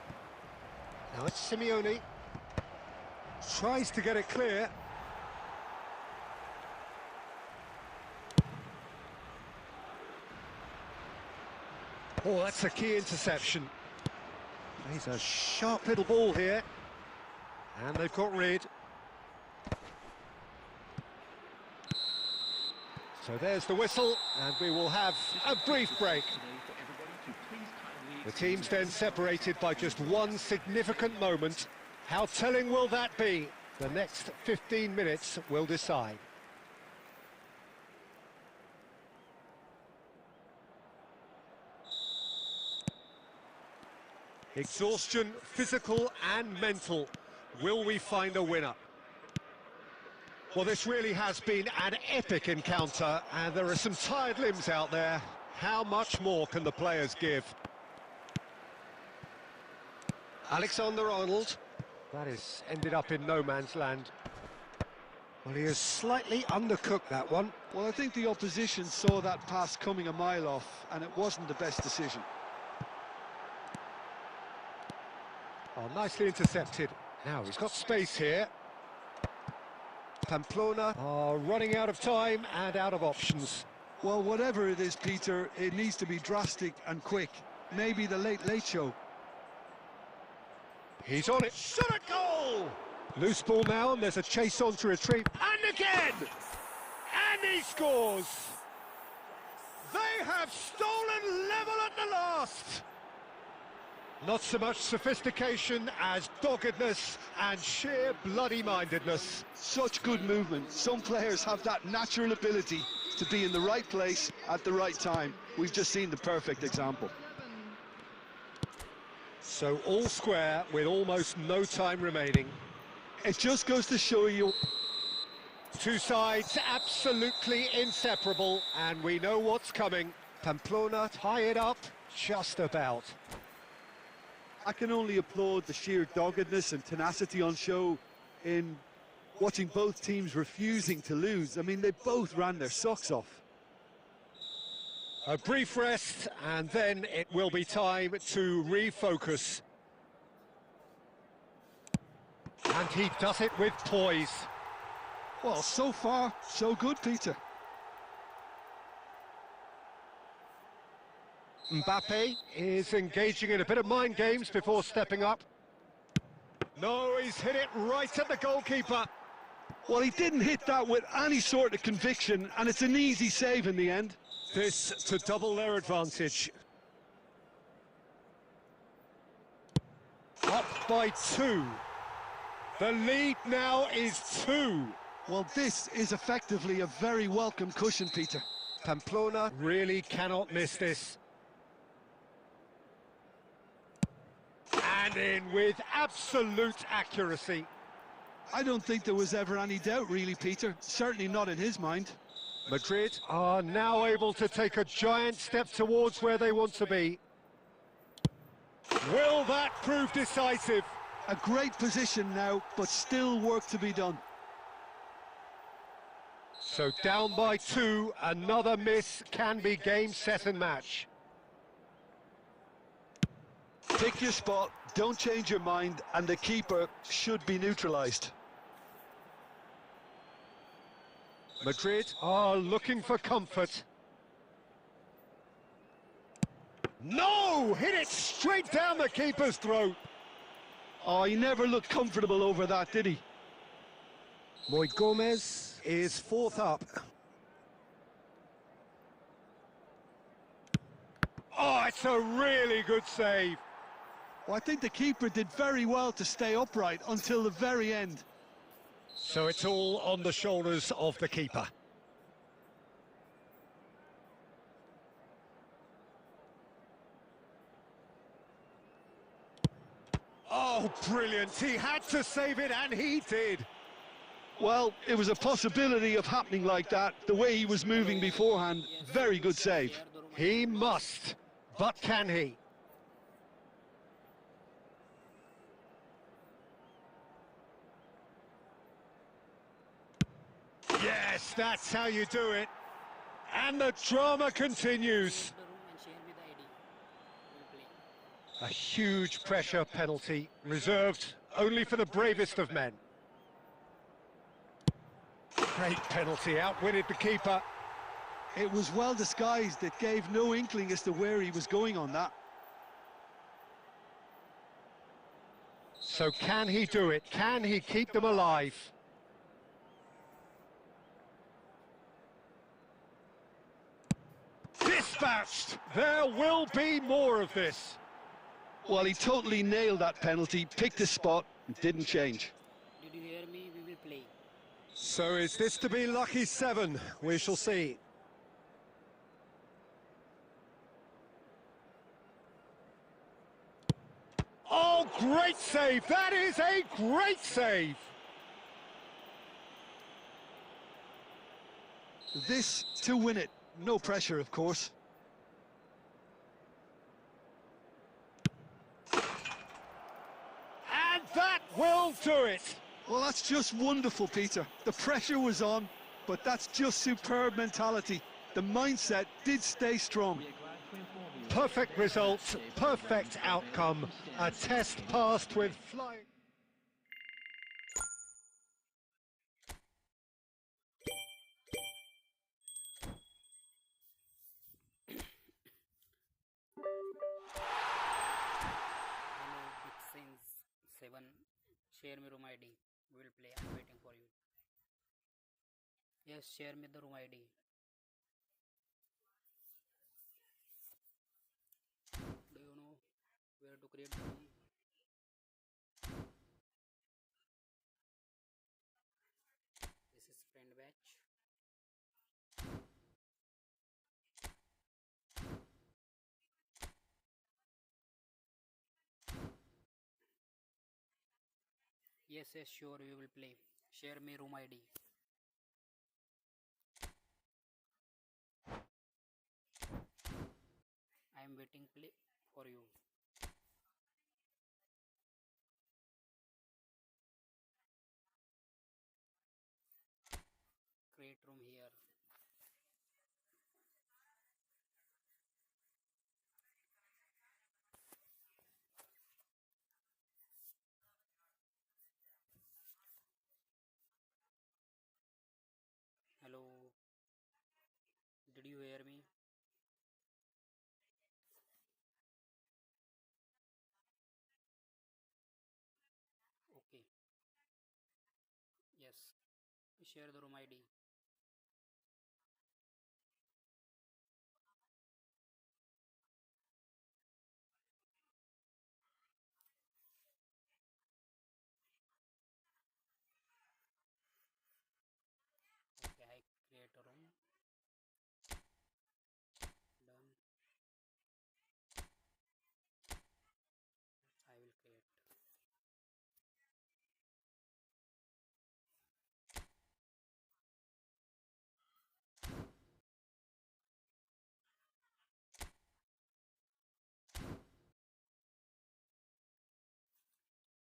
Now it's Simeone. Tries to get it clear. Oh, that's a key interception. Plays a sharp little ball here. And they've got rid. So there's the whistle, and we will have a brief break. The teams then separated by just one significant moment. How telling will that be? The next 15 minutes will decide. Exhaustion, physical and mental. Will we find a winner? Well, this really has been an epic encounter, and there are some tired limbs out there. How much more can the players give? Alexander-Arnold. That has ended up in no man's land. Well, he has slightly undercooked that one. Well, I think the opposition saw that pass coming a mile off, and it wasn't the best decision. Oh, nicely intercepted. Now he's got space here. Pamplona are running out of time and out of options. Well, whatever it is, Peter, it needs to be drastic and quick. Maybe the late show. He's on it. Shot a goal! Loose ball now, and there's a chase on to retrieve. And again! And he scores! They have stolen level at the last! Not so much sophistication as doggedness and sheer bloody-mindedness. Such good movement. Some players have that natural ability to be in the right place at the right time. We've just seen the perfect example. So all square with almost no time remaining. It just goes to show you... Two sides absolutely inseparable, and we know what's coming. Pamplona tie it up, just about. I can only applaud the sheer doggedness and tenacity on show in watching both teams refusing to lose. I mean, they both ran their socks off. A brief rest, and then it will be time to refocus. And he does it with poise. Well, so far, so good, Peter. Mbappe is engaging in a bit of mind games before stepping up. No, he's hit it right at the goalkeeper. Well, he didn't hit that with any sort of conviction, and it's an easy save in the end. This to double their advantage. Up by 2. The lead now is 2. Well, this is effectively a very welcome cushion, Peter. Pamplona really cannot miss this. And in with absolute accuracy. I don't think there was ever any doubt, really, Peter. Certainly not in his mind. Madrid are now able to take a giant step towards where they want to be. Will that prove decisive? A great position now, but still work to be done. So down by 2, another miss can be game, set and match. Pick your spot, don't change your mind, and the keeper should be neutralised. Madrid are looking for comfort. No! Hit it straight down the keeper's throat. Oh, he never looked comfortable over that, did he? Moy Gomez is fourth up. Oh, it's a really good save. Well, I think the keeper did very well to stay upright until the very end. So it's all on the shoulders of the keeper. Oh, brilliant. He had to save it, and he did. Well, it was a possibility of happening like that. The way he was moving beforehand, very good save. He must, but can he? Yes, that's how you do it. And the drama continues. A huge pressure penalty, reserved only for the bravest of men. Great penalty, outwitted the keeper. It was well disguised. It gave no inkling as to where he was going on that. So can he do it? Can he keep them alive? Dispatched! There will be more of this. Well, he totally nailed that penalty, picked his spot, and didn't change. Did you hear me? We will play. So is this to be lucky 7? We shall see. Oh, great save! That is a great save! This to win it. No pressure, of course. And that will do it! Well, that's just wonderful, Peter. The pressure was on, but that's just superb mentality. The mindset did stay strong. Perfect result, perfect outcome. A test passed with flying. Hello, Big Sins 7. Share me room ID. We will play. I'm waiting for you. Yes, share me the room ID. Do you know where to create the room? This is friend batch. Yes, yes, sure, we will play. Share me room ID. waiting play for you. Create room here. Hello, did you hear me? Okay, yes. Share the room ID. Okay, I create a room. Done. I will create.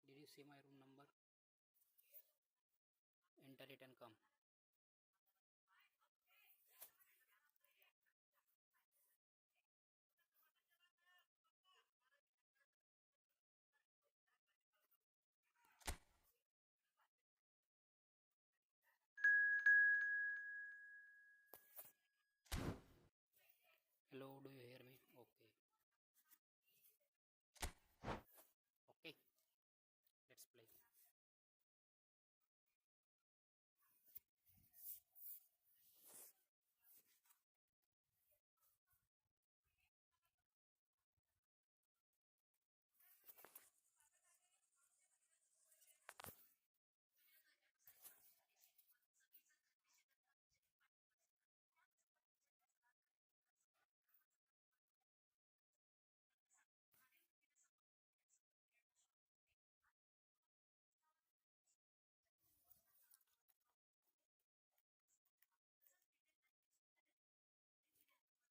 Did you see my room number? Enter it and come. Hello, do you hear me? Okay. Okay, let's play.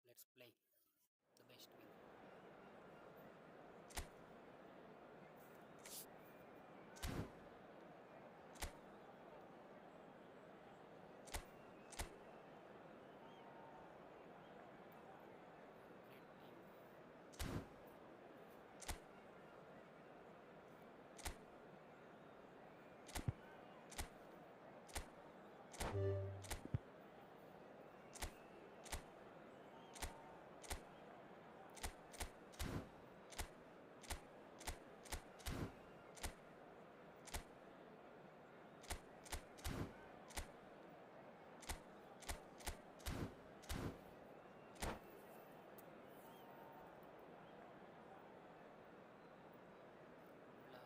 Let's play. The best win. Great team. Good luck.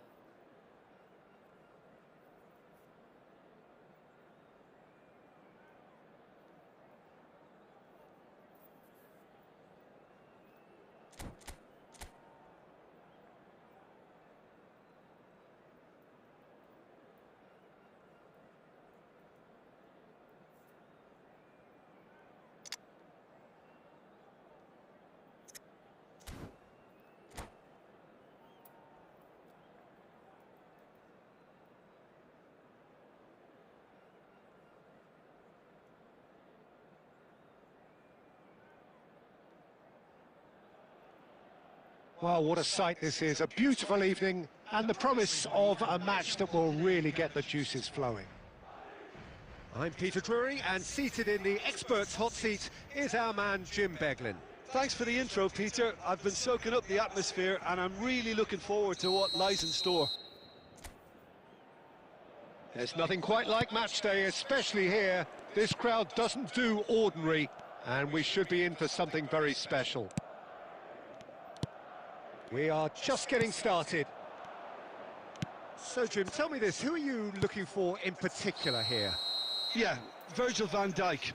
Well, what a sight this is. A beautiful evening and the promise of a match that will really get the juices flowing. I'm Peter Drury, and seated in the experts' hot seat is our man Jim Beglin. Thanks for the intro, Peter. I've been soaking up the atmosphere and I'm really looking forward to what lies in store. There's nothing quite like match day, especially here. This crowd doesn't do ordinary, and we should be in for something very special. We are just getting started. So, Jim, tell me this, who are you looking for in particular here? Yeah, Virgil van Dijk.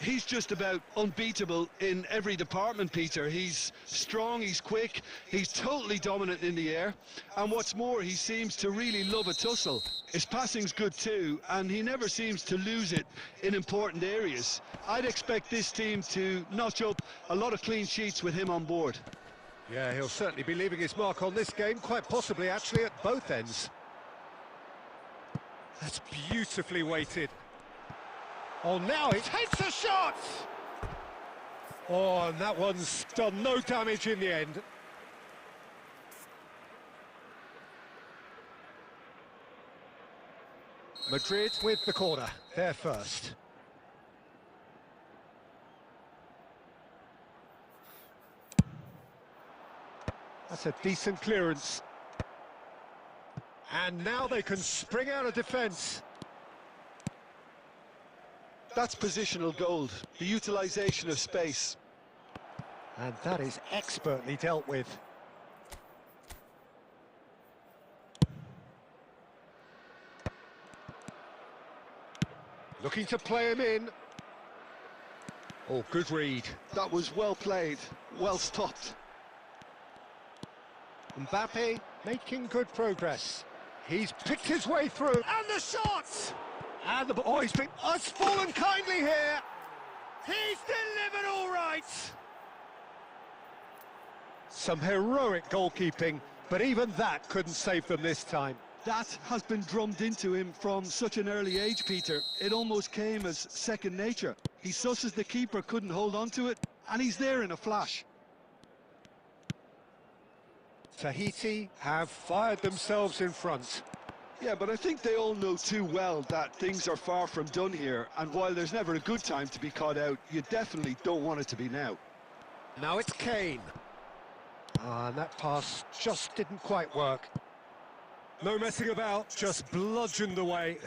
He's just about unbeatable in every department, Peter. He's strong, he's quick, he's totally dominant in the air. And what's more, he seems to really love a tussle. His passing's good too, and he never seems to lose it in important areas. I'd expect this team to notch up a lot of clean sheets with him on board. Yeah, he'll certainly be leaving his mark on this game, quite possibly actually at both ends. That's beautifully weighted. Oh, now it hits a shot! Oh, and that one's done no damage in the end. Madrid with the corner, they're first. That's a decent clearance. And now they can spring out of defence. That's positional gold, the utilisation of space. And that is expertly dealt with. Looking to play him in. Oh, good read. That was well played, well stopped. Mbappe making good progress. He's picked his way through. And the shot! And the boy's been... Oh, it's fallen kindly here. He's delivered all right. Some heroic goalkeeping, but even that couldn't save them this time. That has been drummed into him from such an early age, Peter. It almost came as second nature. He susses the keeper couldn't hold on to it, and he's there in a flash. Tahiti have fired themselves in front. Yeah, but I think they all know too well that things are far from done here, and while there's never a good time to be caught out, you definitely don't want it to be now. Now it's Kane. And that pass just didn't quite work. No messing about, just bludgeoned away.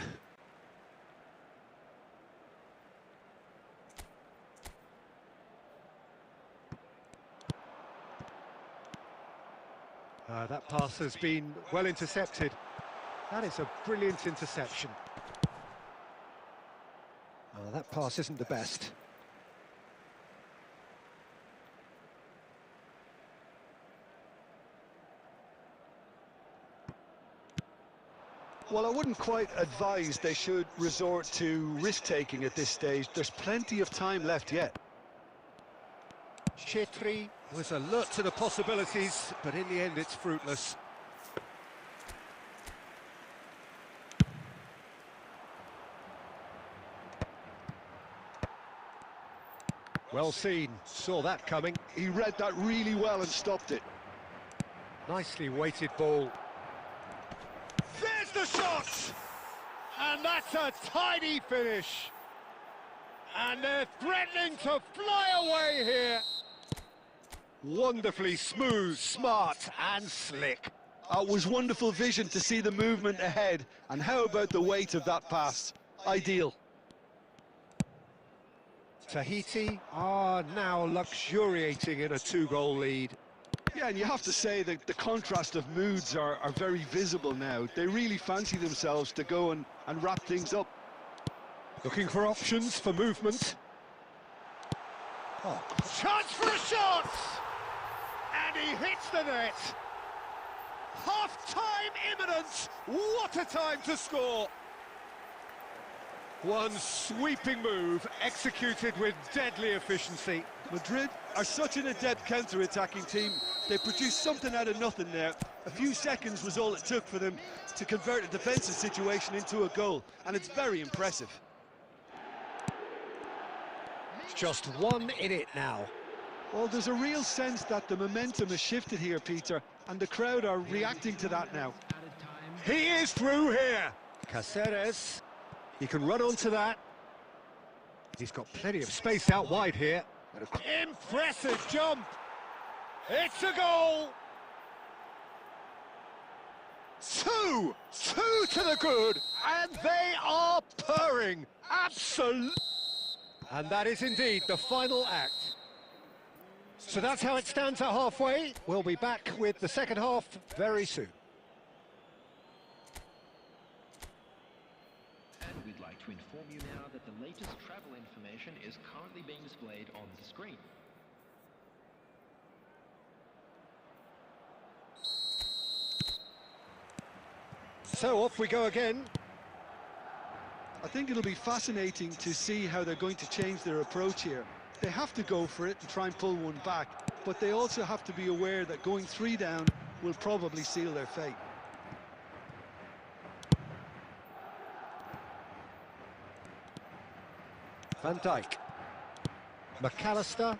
That pass has been well intercepted. That is a brilliant interception. That pass isn't the best. Well, I wouldn't quite advise they should resort to risk-taking at this stage. There's plenty of time left yet. Chetri was alert to the possibilities, but in the end it's fruitless. Well seen, saw that coming. He read that really well and stopped it. Nicely weighted ball. There's the shot! And that's a tidy finish. And they're threatening to fly away here. Wonderfully smooth, smart and slick. It was wonderful vision to see the movement ahead. And how about the weight of that pass? Ideal. Tahiti are now luxuriating in a two-goal lead. Yeah, and you have to say that the contrast of moods are very visible now. They really fancy themselves to go and wrap things up. Looking for options for movement. Oh, chance for a shot! And he hits the net. Half-time imminent. What a time to score. One sweeping move, executed with deadly efficiency. Madrid are such an adept counter-attacking team. They produced something out of nothing there. A few seconds was all it took for them to convert a defensive situation into a goal, and it's very impressive. Just one in it now. Well, there's a real sense that the momentum has shifted here, Peter, and the crowd are reacting to that now. He is through here. Caceres, he can run onto that. He's got plenty of space out wide here. Impressive jump. It's a goal. Two to the good, and they are purring. Absolutely. And that is indeed the final act. So that's how it stands at halfway. We'll be back with the second half very soon. And we'd like to inform you now that the latest travel information is currently being displayed on the screen. So off we go again. I think it'll be fascinating to see how they're going to change their approach here. They have to go for it and try and pull one back. but they also have to be aware that going 3 down will probably seal their fate. Van Dijk. McAllister.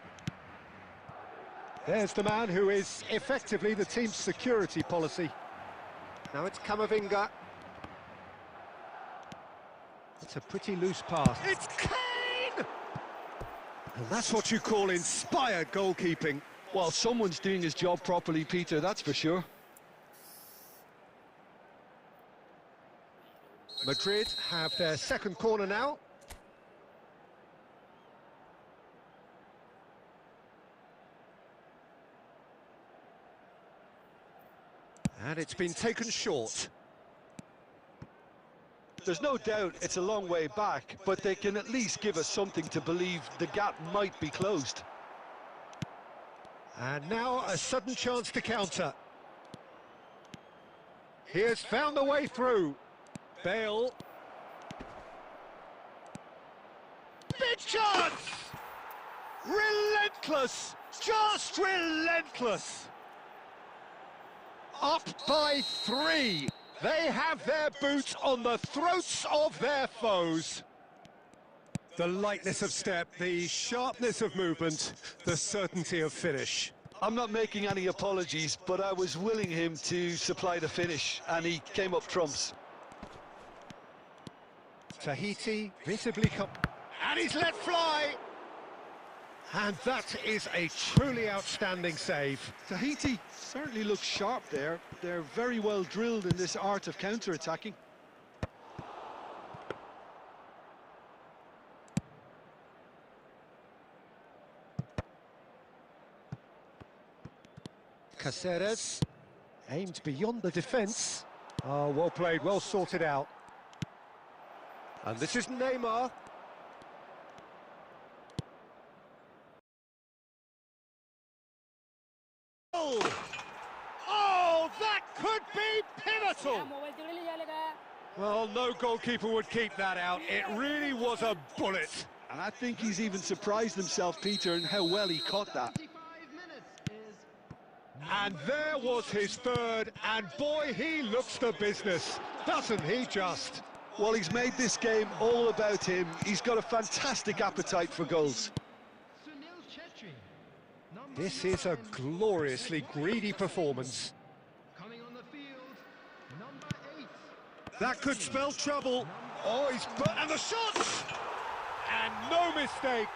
There's the man who is effectively the team's security policy. Now it's Camavinga. It's a pretty loose pass. It's Kane! And that's what you call inspired goalkeeping. Well, someone's doing his job properly, Peter, that's for sure. Madrid have their second corner now. And it's been taken short. There's no doubt it's a long way back, but they can at least give us something to believe the gap might be closed. And now a sudden chance to counter. He has found the way through. Bale. Big chance! Relentless! Just relentless! Up by 3. They have their boots on the throats of their foes. The lightness of step, the sharpness of movement, the certainty of finish. I'm not making any apologies, but I was willing him to supply the finish, and he came up trumps. Tahiti visibly and he's let fly! And that is a truly outstanding save. Tahiti certainly looks sharp there. They're very well drilled in this art of counter-attacking. Caceres aimed beyond the defence. Oh, well played, well sorted out. And this is Neymar. Oh, that could be pivotal! Well, no goalkeeper would keep that out. It really was a bullet. And I think he's even surprised himself, Peter, in how well he caught that. 25 minutes is And there was his third, and boy, he looks the business, doesn't he just? Well, he's made this game all about him. He's got a fantastic appetite for goals. Sunil Chetri. Number This is a 9. gloriously greedy performance. Coming on the field, number 8. That could spell trouble. Oh, and the shots! And no mistake.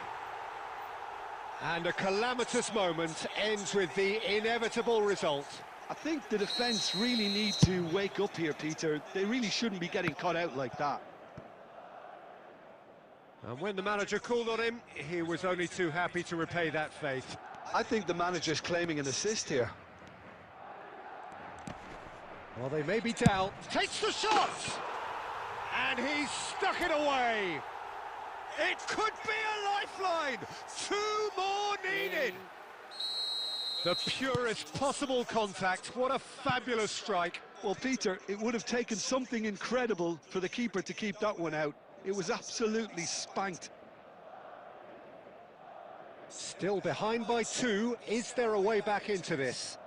And a calamitous moment ends with the inevitable result. I think the defence really need to wake up here, Peter. They really shouldn't be getting caught out like that. And when the manager called on him, he was only too happy to repay that faith. I think the manager's claiming an assist here. Well, they may be down. Takes the shot! And he's stuck it away. It could be a lifeline. 2 more needed. The purest possible contact. What a fabulous strike. Well, Peter, it would have taken something incredible for the keeper to keep that one out. It was absolutely spanked. Still behind by 2. Is there a way back into this?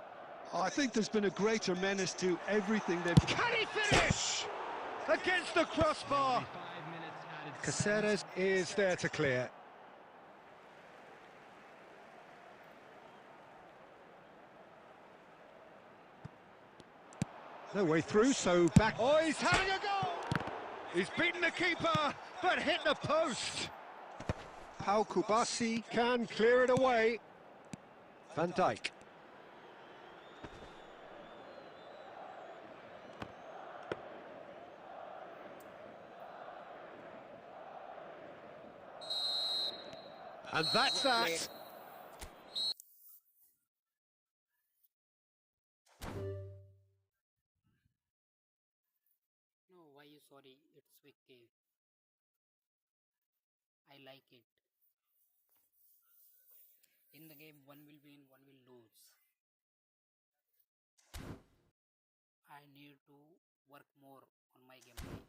I think there's been a greater menace to everything they've... Can he finish? Against the crossbar. 5 minutes added. Caceres is there to clear. No way through, so back. Oh, he's having a goal! He's beaten the keeper, but hit the post. Pau Kubasi can clear it away. Van Dijk. And that's that. No, why you sorry? It's Vicky. I like it. In the game, one will win, one will lose. I need to work more on my gameplay.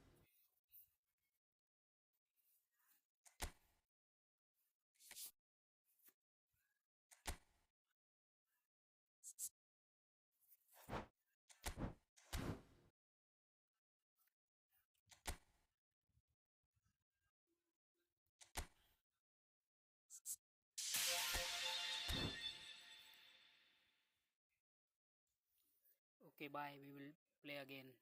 Okay, bye. We will play again.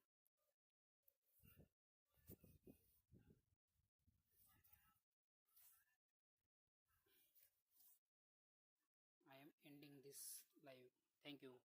I am ending this live. Thank you.